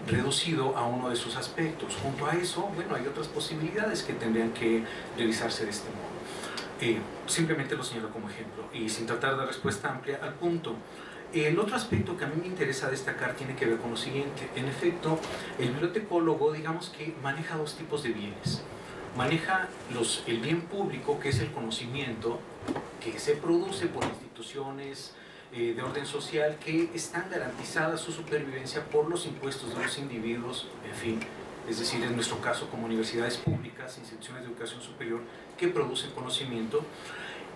reducido a uno de sus aspectos. Junto a eso, bueno, hay otras posibilidades que tendrían que revisarse de este modo. Simplemente lo señalo como ejemplo y sin tratar de respuesta amplia al punto. El otro aspecto que a mí me interesa destacar tiene que ver con lo siguiente. En efecto, el bibliotecólogo, digamos que maneja dos tipos de bienes. Maneja el bien público, que es el conocimiento que se produce por instituciones de orden social que están garantizadas su supervivencia por los impuestos de los individuos, en fin, es decir, en nuestro caso como universidades públicas, instituciones de educación superior que producen conocimiento,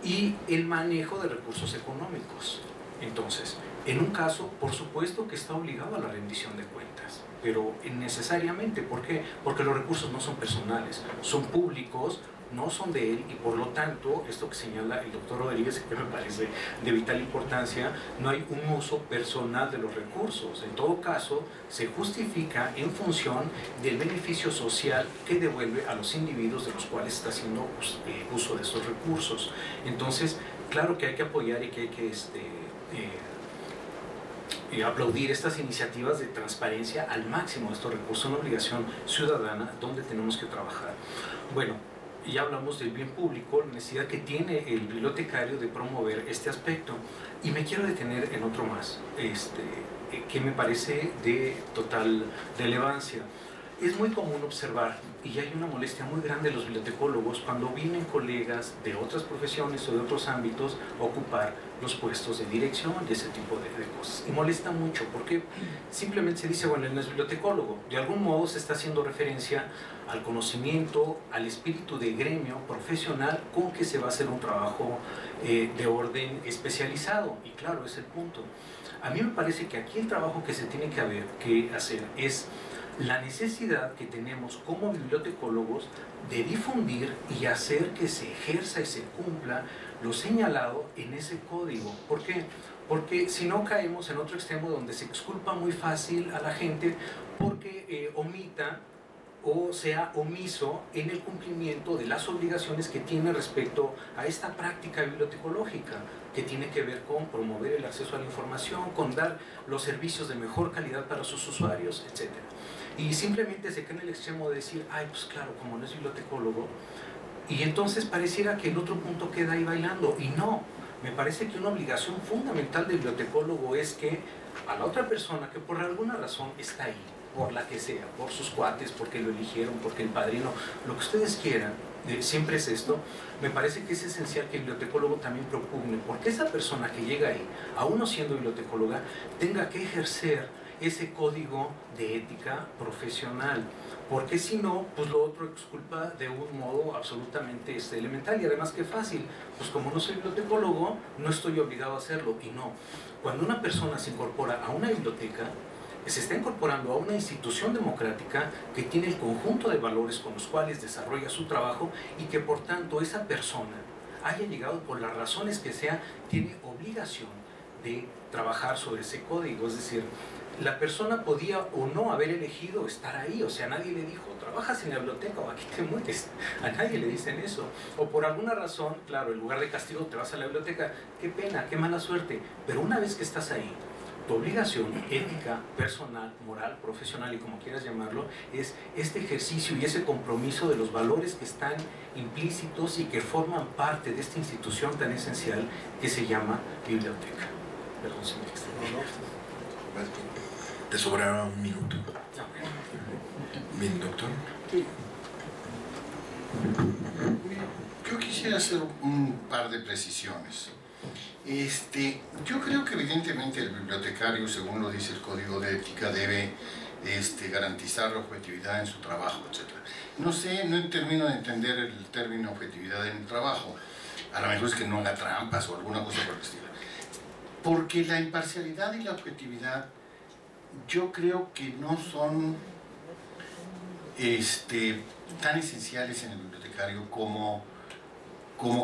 y el manejo de recursos económicos. Entonces, en un caso, por supuesto que está obligado a la rendición de cuentas, pero necesariamente, ¿por qué? Porque los recursos no son personales, son públicos, no son de él, y por lo tanto, esto que señala el doctor Rodríguez, que me parece de vital importancia, no hay un uso personal de los recursos. En todo caso, se justifica en función del beneficio social que devuelve a los individuos de los cuales está haciendo uso de esos recursos. Entonces, claro que hay que apoyar y que hay que aplaudir estas iniciativas de transparencia al máximo de estos recursos, una obligación ciudadana donde tenemos que trabajar. Bueno, ya hablamos del bien público, la necesidad que tiene el bibliotecario de promover este aspecto, y me quiero detener en otro más, que me parece de total relevancia. Es muy común observar, y hay una molestia muy grande de los bibliotecólogos cuando vienen colegas de otras profesiones o de otros ámbitos a ocupar los puestos de dirección y ese tipo de cosas. Y molesta mucho porque simplemente se dice, bueno, él no es bibliotecólogo. De algún modo se está haciendo referencia al conocimiento, al espíritu de gremio profesional con que se va a hacer un trabajo de orden especializado. Y claro, es el punto. A mí me parece que aquí el trabajo que se tiene que hacer es la necesidad que tenemos como bibliotecólogos de difundir y hacer que se ejerza y se cumpla lo señalado en ese código. ¿Por qué? Porque si no caemos en otro extremo donde se exculpa muy fácil a la gente porque omita o sea omiso en el cumplimiento de las obligaciones que tiene respecto a esta práctica bibliotecológica, que tiene que ver con promover el acceso a la información, con dar los servicios de mejor calidad para sus usuarios, etc. Y simplemente se queda en el extremo de decir, ay, pues claro, como no es bibliotecólogo, y entonces pareciera que el otro punto queda ahí bailando, y no. Me parece que una obligación fundamental del bibliotecólogo es que a la otra persona que por alguna razón está ahí, por la que sea, por sus cuates, porque lo eligieron, porque el padrino, lo que ustedes quieran, siempre es esto, me parece que es esencial que el bibliotecólogo también propugne, porque esa persona que llega ahí, aún no siendo bibliotecóloga, tenga que ejercer ese código de ética profesional, porque si no, pues lo otro es culpa de un modo absolutamente elemental, y además que fácil, pues como no soy bibliotecólogo, no estoy obligado a hacerlo. Y no, cuando una persona se incorpora a una biblioteca, se está incorporando a una institución democrática que tiene el conjunto de valores con los cuales desarrolla su trabajo, y que por tanto esa persona haya llegado por las razones que sea, tiene obligación de trabajar sobre ese código. Es decir, la persona podía o no haber elegido estar ahí, o sea, nadie le dijo, trabajas en la biblioteca o aquí te mueres, a nadie le dicen eso, o por alguna razón, claro, en lugar de castigo te vas a la biblioteca, qué pena, qué mala suerte, pero una vez que estás ahí, tu obligación ética, personal, moral, profesional y como quieras llamarlo, es este ejercicio y ese compromiso de los valores que están implícitos y que forman parte de esta institución tan esencial que se llama biblioteca. Perdón si me extendí. Te sobrará un minuto. Bien, doctor. Yo quisiera hacer un par de precisiones. Yo creo que evidentemente el bibliotecario, según lo dice el Código de Ética, debe garantizar la objetividad en su trabajo, etc. No termino de entender el término objetividad en el trabajo. A lo mejor es que no haga trampas o alguna cosa por el estilo. Porque la imparcialidad y la objetividad yo creo que no son tan esenciales en el bibliotecario como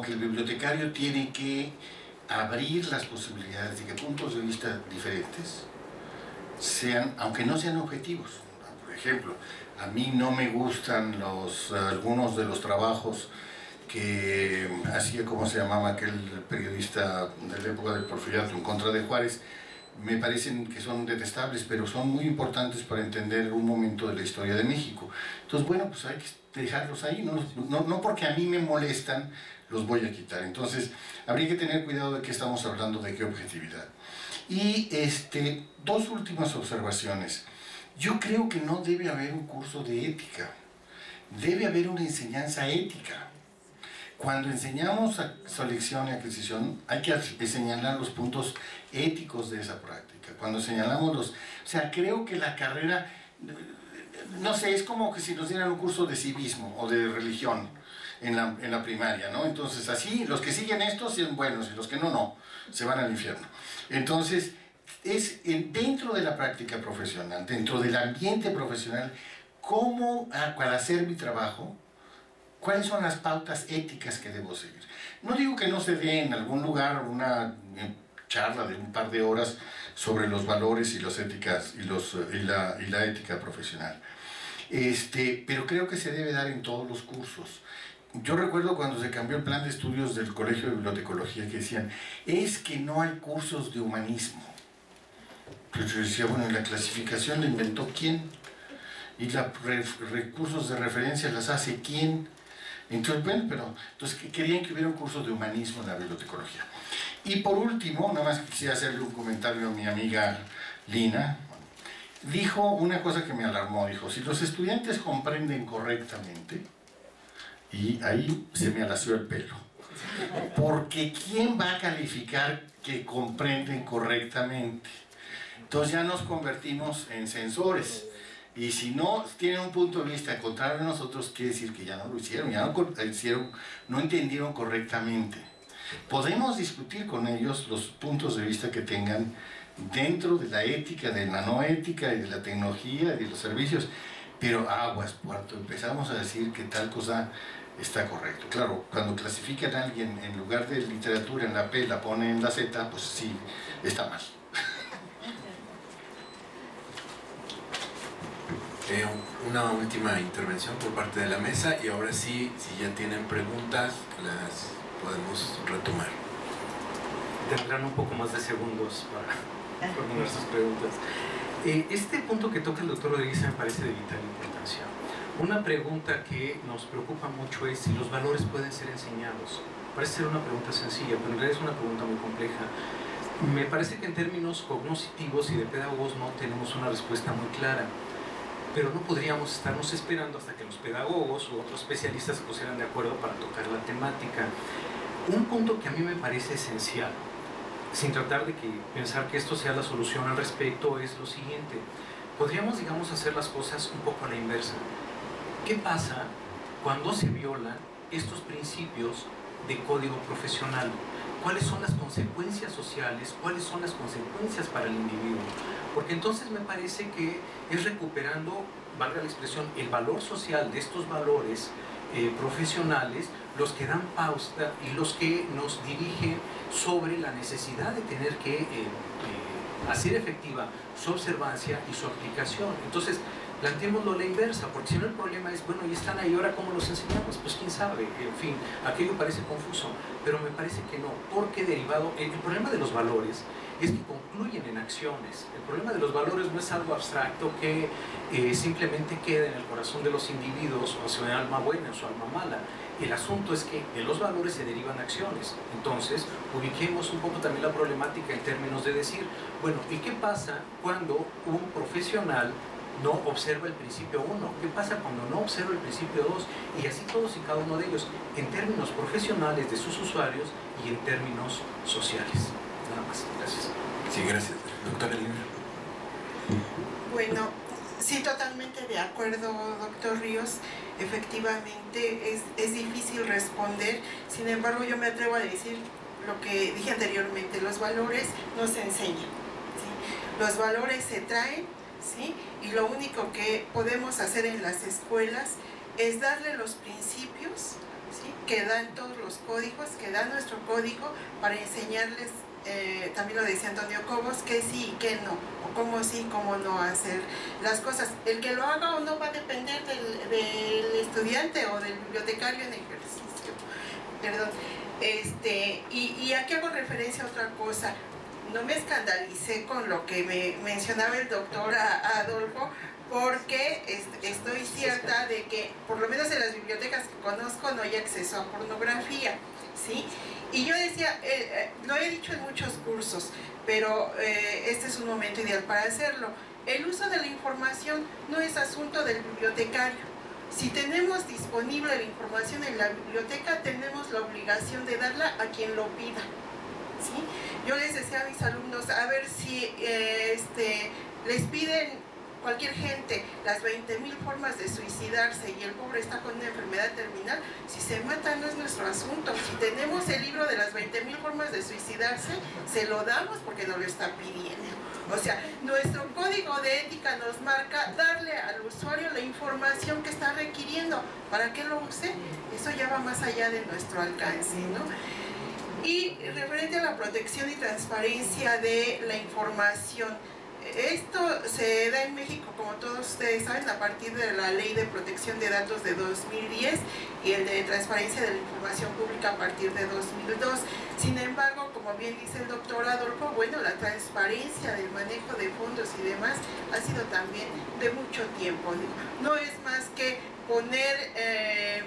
que el bibliotecario tiene que abrir las posibilidades de que puntos de vista diferentes sean, aunque no sean objetivos. Por ejemplo, a mí no me gustan algunos de los trabajos que hacía, ¿cómo se llamaba aquel periodista de la época del Porfiriato en contra de Juárez? Me parecen que son detestables, pero son muy importantes para entender un momento de la historia de México. Entonces, bueno, pues hay que dejarlos ahí, no porque a mí me molestan, los voy a quitar. Entonces, habría que tener cuidado de qué estamos hablando, de qué objetividad. Y dos últimas observaciones. Yo creo que no debe haber un curso de ética, debe haber una enseñanza ética. Cuando enseñamos a selección y adquisición, hay que señalar los puntos éticos de esa práctica. Cuando señalamos o sea, creo que la carrera, no sé, es como que si nos dieran un curso de civismo o de religión en la primaria, ¿no? Entonces, así, los que siguen esto son buenos y los que no, se van al infierno. Entonces, es dentro de la práctica profesional, dentro del ambiente profesional, cómo, para hacer mi trabajo, ¿cuáles son las pautas éticas que debo seguir? No digo que no se dé en algún lugar una charla de un par de horas sobre los valores y las éticas y la ética profesional. Pero creo que se debe dar en todos los cursos. Yo recuerdo cuando se cambió el plan de estudios del Colegio de Bibliotecología que decían, es que no hay cursos de humanismo. Pues yo decía, bueno, la clasificación la inventó ¿quién? Y los recursos de referencia las hace ¿quién? Entonces, bueno, entonces querían que hubiera un curso de humanismo en la bibliotecología. Y por último, nada más quisiera hacerle un comentario a mi amiga Lina. Dijo una cosa que me alarmó, dijo, si los estudiantes comprenden correctamente, y ahí se me alació el pelo, porque ¿quién va a calificar que comprenden correctamente? Entonces ya nos convertimos en censores. Y si no tienen un punto de vista contrario a nosotros, quiere decir que ya no lo hicieron, no entendieron correctamente. Podemos discutir con ellos los puntos de vista que tengan dentro de la ética, de la no ética, y de la tecnología, y de los servicios, pero aguas, cuando empezamos a decir que tal cosa está correcto. Claro, cuando clasifican a alguien en lugar de literatura en la P, la ponen en la Z, pues sí, está mal. Una última intervención por parte de la mesa y ahora sí, si ya tienen preguntas, las podemos retomar. Tendrán un poco más de segundos para formular sus preguntas. Este punto que toca el doctor Rodríguez me parece de vital importancia. Una pregunta que nos preocupa mucho es si los valores pueden ser enseñados. Parece ser una pregunta sencilla, pero en realidad es una pregunta muy compleja. Me parece que en términos cognitivos y de pedagogos no tenemos una respuesta muy clara, pero no podríamos estarnos esperando hasta que los pedagogos u otros especialistas se pusieran de acuerdo para tocar la temática. Un punto que a mí me parece esencial, sin tratar de pensar que esto sea la solución al respecto, es lo siguiente. Podríamos, digamos, hacer las cosas un poco a la inversa. ¿Qué pasa cuando se violan estos principios de código profesional? ¿Cuáles son las consecuencias sociales? ¿Cuáles son las consecuencias para el individuo? Porque entonces me parece que es recuperando, valga la expresión, el valor social de estos valores profesionales los que dan pauta y los que nos dirigen sobre la necesidad de tener que hacer efectiva su observancia y su aplicación. Entonces, planteémoslo a la inversa, porque si no el problema es, bueno, y están ahí, ahora ¿cómo los enseñamos? Pues quién sabe, en fin, aquello parece confuso, pero me parece que no, porque derivado, el problema de los valores es que concluyen en acciones. El problema de los valores no es algo abstracto que simplemente queda en el corazón de los individuos, o su alma buena o su alma mala. El asunto es que de los valores se derivan acciones. Entonces, ubiquemos un poco también la problemática en términos de decir, bueno, ¿y qué pasa cuando un profesional no observa el principio 1? ¿Qué pasa cuando no observa el principio 2? Y así todos y cada uno de ellos, en términos profesionales de sus usuarios y en términos sociales. Nada más, gracias. Sí, gracias. Doctora Elena. Bueno, sí, totalmente de acuerdo, doctor Ríos. Efectivamente, es difícil responder. Sin embargo, yo me atrevo a decir lo que dije anteriormente. Los valores no se enseñan, ¿sí? Los valores se traen, ¿sí? Y lo único que podemos hacer en las escuelas es darle los principios, ¿sí?, que dan todos los códigos, que da nuestro código, para enseñarles, también lo decía Antonio Cobos, que sí y que no, o cómo sí y cómo no hacer las cosas. El que lo haga o no va a depender del estudiante o del bibliotecario en ejercicio. Perdón. Y aquí hago referencia a otra cosa. No me escandalicé con lo que me mencionaba el doctor Adolfo, porque estoy cierta de que, por lo menos en las bibliotecas que conozco, no hay acceso a pornografía, ¿sí? Y yo decía, lo he dicho en muchos cursos, pero este es un momento ideal para hacerlo. El uso de la información no es asunto del bibliotecario. Si tenemos disponible la información en la biblioteca, tenemos la obligación de darla a quien lo pida, ¿sí? Yo les decía a mis alumnos, a ver si les piden cualquier gente las 20.000 formas de suicidarse y el pobre está con una enfermedad terminal, si se mata no es nuestro asunto. Si tenemos el libro de las 20.000 formas de suicidarse, se lo damos porque nos lo está pidiendo. O sea, nuestro código de ética nos marca darle al usuario la información que está requiriendo. ¿Para qué lo use? Eso ya va más allá de nuestro alcance, ¿no? Y referente a la protección y transparencia de la información, esto se da en México, como todos ustedes saben, a partir de la Ley de Protección de Datos de 2010 y el de Transparencia de la Información Pública a partir de 2002. Sin embargo, como bien dice el doctor Adolfo, bueno, la transparencia del manejo de fondos y demás ha sido también de mucho tiempo. No es más que poner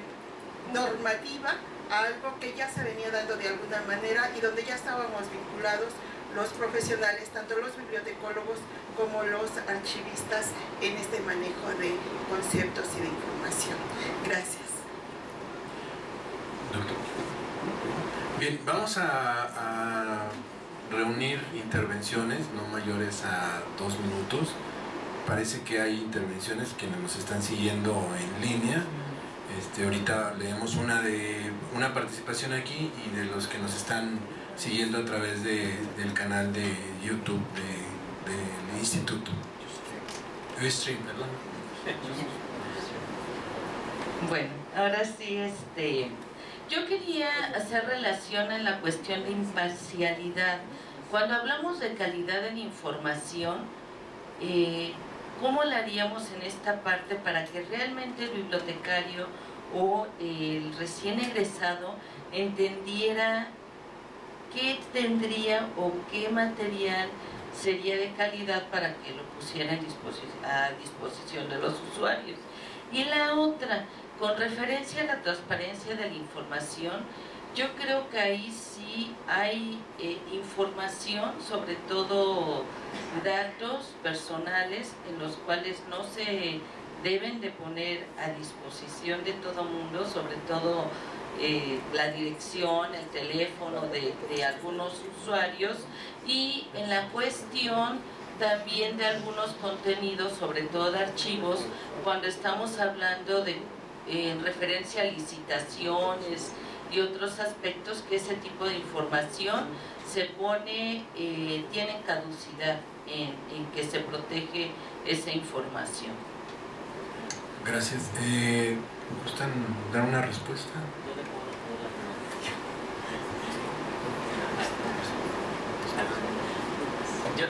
normativa a algo que ya se venía dando de alguna manera y donde ya estábamos vinculados los profesionales, tanto los bibliotecólogos como los archivistas, en este manejo de conceptos y de información. Gracias. Doctor. Bien, vamos a reunir intervenciones no mayores a 2 minutos. Parece que hay intervenciones que nos están siguiendo en línea. Ahorita leemos una participación aquí y de los que nos están siguiendo a través del canal de YouTube del Instituto. Ustream, perdón. Bueno, ahora sí, yo quería hacer relación en la cuestión de imparcialidad. Cuando hablamos de calidad en información, ¿cómo la haríamos en esta parte para que realmente el bibliotecario o el recién egresado entendiera qué tendría o qué material sería de calidad para que lo pusiera a disposición de los usuarios? Y la otra, con referencia a la transparencia de la información, yo creo que ahí sí hay información, sobre todo datos personales en los cuales no se deben de poner a disposición de todo mundo, sobre todo la dirección, el teléfono de algunos usuarios, y en la cuestión también de algunos contenidos, sobre todo de archivos, cuando estamos hablando de en referencia a licitaciones y otros aspectos, que ese tipo de información se pone, tiene caducidad en que se protege esa información. Gracias. ¿Gustan dar una respuesta?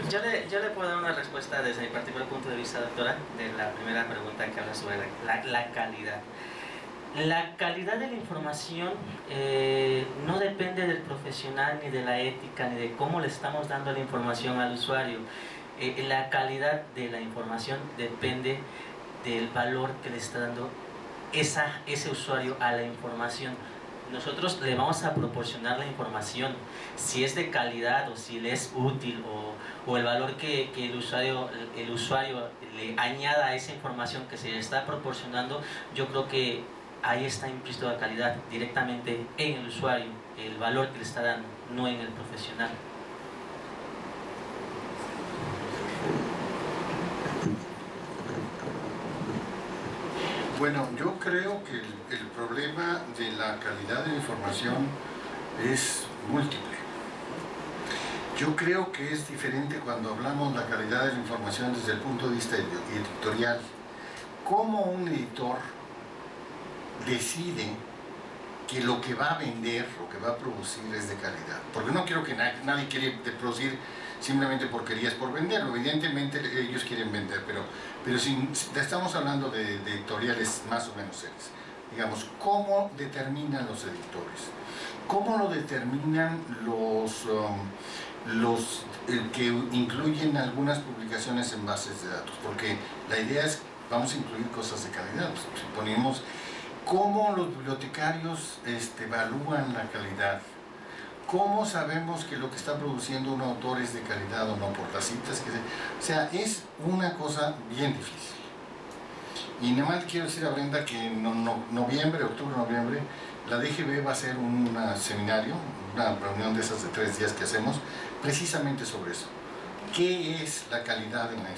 Yo le puedo dar una respuesta desde mi particular punto de vista, doctora, de la primera pregunta que habla sobre la calidad. La calidad de la información no depende del profesional, ni de la ética, ni de cómo le estamos dando la información al usuario. La calidad de la información depende del valor que le está dando ese usuario a la información. Nosotros le vamos a proporcionar la información, si es de calidad o si le es útil, o el valor que el usuario le añada a esa información que se le está proporcionando. Yo creo que ahí está implícito la calidad, directamente en el usuario, el valor que le está dando, no en el profesional. Bueno, yo creo que el problema de la calidad de la información es múltiple. Yo creo que es diferente cuando hablamos de la calidad de la información desde el punto de vista editorial. ¿Cómo un editor decide que lo que va a vender, lo que va a producir es de calidad? Porque no quiero que nadie quiere producir simplemente porquerías por venderlo. Evidentemente ellos quieren vender, pero si estamos hablando de editoriales más o menos serias, digamos, ¿cómo determinan los editores? ¿Cómo lo determinan los que incluyen algunas publicaciones en bases de datos? Porque la idea es, vamos a incluir cosas de calidad. Si ponemos, ¿cómo los bibliotecarios evalúan la calidad? ¿Cómo sabemos que lo que está produciendo un autor es de calidad o no? Por las citas que o sea, es una cosa bien difícil. Y nada más quiero decir a Brenda que en octubre-noviembre, la DGB va a hacer un seminario, una reunión de esas de 3 días que hacemos, precisamente sobre eso. ¿Qué es la calidad en la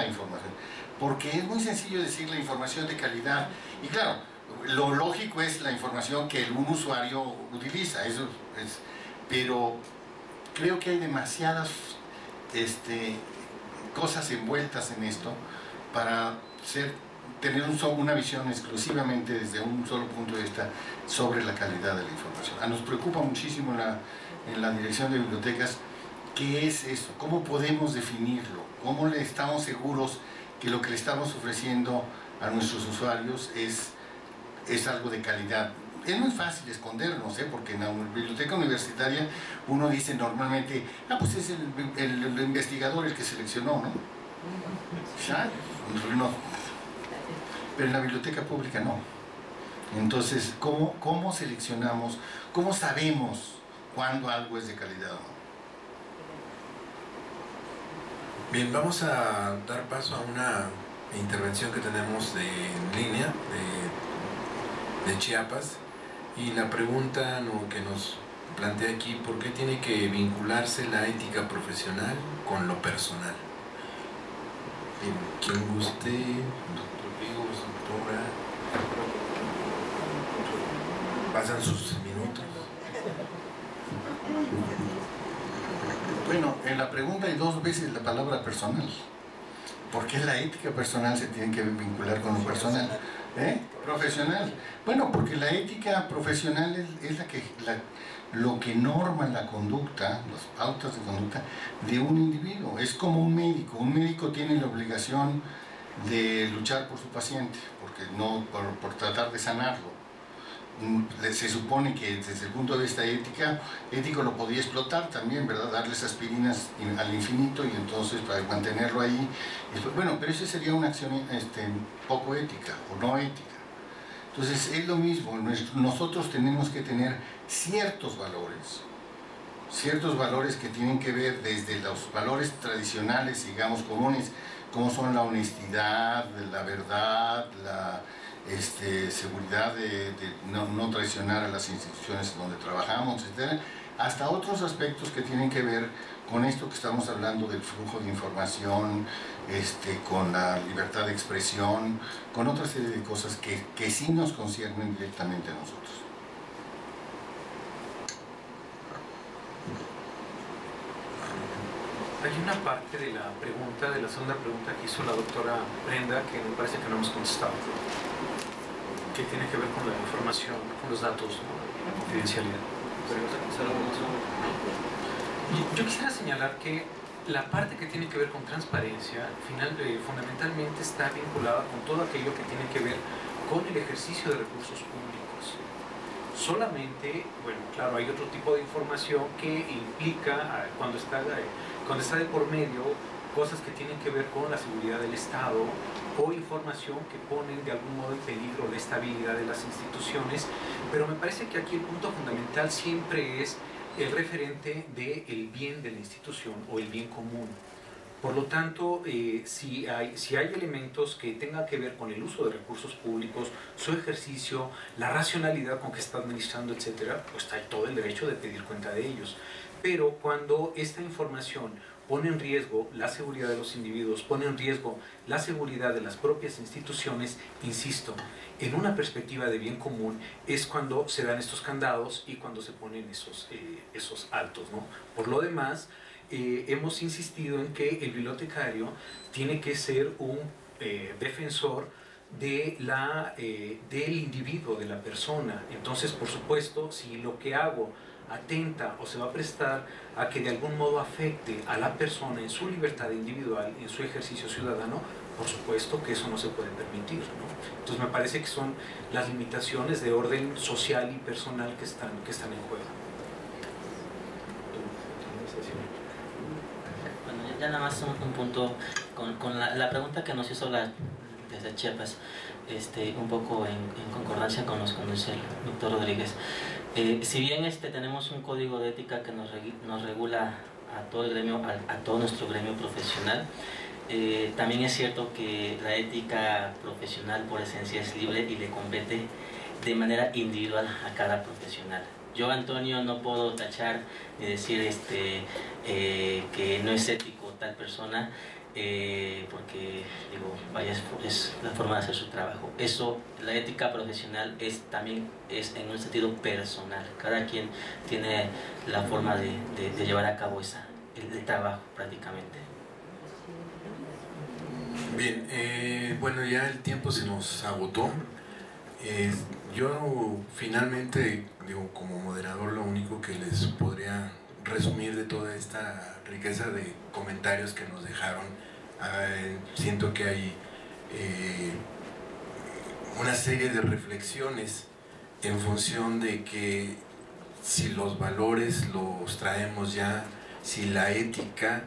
información? Porque es muy sencillo decir la información de calidad. Y claro, lo lógico es la información que un usuario utiliza, eso es, pero creo que hay demasiadas cosas envueltas en esto para tener una visión exclusivamente desde un solo punto de vista sobre la calidad de la información. Nos preocupa muchísimo en la dirección de bibliotecas qué es eso, cómo podemos definirlo, cómo le estamos seguros que lo que le estamos ofreciendo a nuestros usuarios es algo de calidad. Es muy fácil escondernos, porque en la biblioteca universitaria uno dice normalmente, pues es el investigador el que seleccionó, ¿no? ¿Ya? No. Pero en la biblioteca pública no. Entonces, ¿cómo seleccionamos? ¿Cómo sabemos cuándo algo es de calidad o no? Bien, vamos a dar paso a una intervención que tenemos en línea de Chiapas, y la pregunta que nos plantea aquí: ¿por qué tiene que vincularse la ética profesional con lo personal? Bien, quien guste, doctor Rigo, doctora, pasan sus minutos. Bueno, en la pregunta hay 2 veces la palabra personal. ¿Por qué la ética personal se tiene que vincular con lo personal? Profesional. Bueno, porque la ética profesional es lo que norma la conducta, las pautas de conducta de un individuo. Es como un médico. Un médico tiene la obligación de luchar por su paciente, porque no por tratar de sanarlo. Se supone que desde el punto de vista ético lo podía explotar también, ¿verdad? Darles aspirinas al infinito y entonces para mantenerlo ahí. Bueno, pero eso sería una acción poco ética o no ética. Entonces es lo mismo, nosotros tenemos que tener ciertos valores que tienen que ver desde los valores tradicionales, digamos, comunes, como son la honestidad, la verdad, la seguridad de no traicionar a las instituciones donde trabajamos, etc., hasta otros aspectos que tienen que ver con esto que estamos hablando del flujo de información, con la libertad de expresión, con otra serie de cosas que sí nos conciernen directamente a nosotros. Hay una parte de la pregunta, de la segunda pregunta que hizo la doctora Brenda, que me parece que no hemos contestado, que tiene que ver con la información, con los datos, ¿no? La confidencialidad. Yo quisiera señalar que la parte que tiene que ver con transparencia, fundamentalmente está vinculada con todo aquello que tiene que ver con el ejercicio de recursos públicos. Solamente, bueno, claro, hay otro tipo de información que implica, cuando está de por medio, cosas que tienen que ver con la seguridad del Estado o información que ponen de algún modo en peligro la estabilidad de las instituciones, pero me parece que aquí el punto fundamental siempre es el referente del bien de la institución o el bien común. Por lo tanto, si hay elementos que tengan que ver con el uso de recursos públicos, su ejercicio, la racionalidad con que está administrando, etc., pues hay todo el derecho de pedir cuenta de ellos. Pero cuando esta información pone en riesgo la seguridad de los individuos, pone en riesgo la seguridad de las propias instituciones, insisto, en una perspectiva de bien común es cuando se dan estos candados y cuando se ponen esos altos, ¿no? Por lo demás, hemos insistido en que el bibliotecario tiene que ser un defensor del individuo, de la persona. Entonces, por supuesto, si lo que hago atenta o se va a prestar a que de algún modo afecte a la persona en su libertad individual, en su ejercicio ciudadano, por supuesto que eso no se puede permitir, ¿no? Entonces me parece que son las limitaciones de orden social y personal que están en juego. Bueno, ya nada más un punto con la pregunta que nos hizo desde Chiapas, un poco en concordancia con los que nos dice el doctor Rodríguez. Si bien tenemos un código de ética que nos regula a todo el gremio, a todo nuestro gremio profesional, también es cierto que la ética profesional por esencia es libre y le compete de manera individual a cada profesional. Yo, Antonio, no puedo tachar ni decir que no es ético tal persona, porque digo, vaya, es la forma de hacer su trabajo. Eso, la ética profesional también es en un sentido personal. Cada quien tiene la forma de llevar a cabo el trabajo prácticamente. Bien, bueno, ya el tiempo se nos agotó. Yo finalmente, digo, como moderador, lo único que les podría resumir de toda esta riqueza de comentarios que nos dejaron, siento que hay una serie de reflexiones en función de que si los valores los traemos ya, si la ética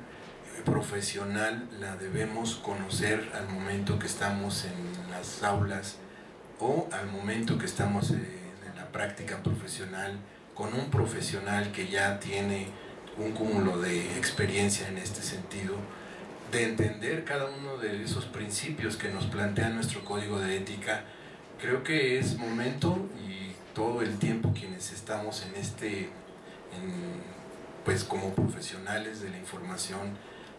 profesional la debemos conocer al momento que estamos en las aulas o al momento que estamos en la práctica profesional con un profesional que ya tiene un cúmulo de experiencia en este sentido, de entender cada uno de esos principios que nos plantea nuestro código de ética. Creo que es momento, y todo el tiempo quienes estamos pues como profesionales de la información,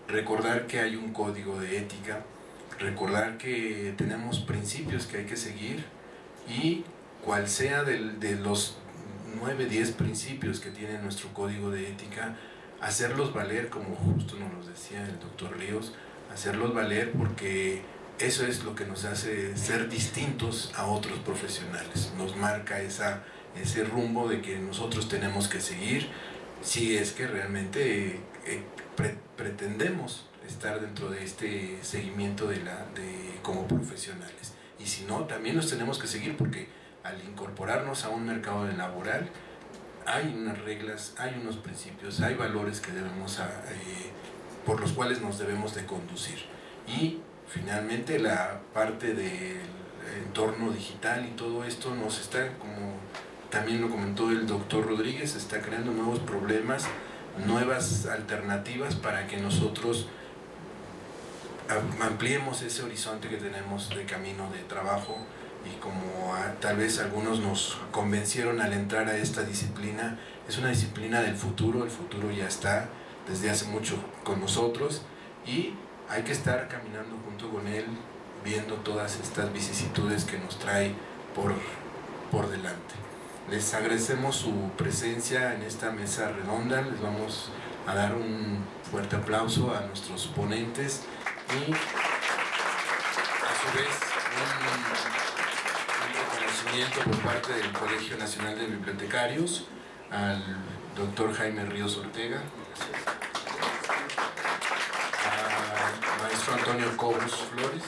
recordar que hay un código de ética, recordar que tenemos principios que hay que seguir, y cual sea de los 9, 10 principios que tiene nuestro código de ética, hacerlos valer, como justo nos lo decía el doctor Ríos, hacerlos valer, porque eso es lo que nos hace ser distintos a otros profesionales, nos marca ese rumbo de que nosotros tenemos que seguir si es que realmente pretendemos estar dentro de este seguimiento como profesionales. Y si no, también nos tenemos que seguir, porque al incorporarnos a un mercado laboral hay unas reglas, hay unos principios, hay valores que por los cuales nos debemos de conducir. Y finalmente la parte del entorno digital y todo esto nos está, como también lo comentó el doctor Rodríguez, está creando nuevos problemas, nuevas alternativas para que nosotros ampliemos ese horizonte que tenemos de camino de trabajo. Y como tal vez algunos nos convencieron al entrar a esta disciplina, es una disciplina del futuro, el futuro ya está desde hace mucho con nosotros y hay que estar caminando junto con él, viendo todas estas vicisitudes que nos trae por delante. Les agradecemos su presencia en esta mesa redonda, les vamos a dar un fuerte aplauso a nuestros ponentes y a su vez un reconocimiento por parte del Colegio Nacional de Bibliotecarios al doctor Jaime Ríos Ortega, al maestro Antonio Cobos Flores,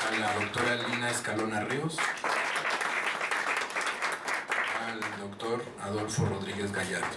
a la doctora Lina Escalona Ríos, al doctor Adolfo Rodríguez Gallardo.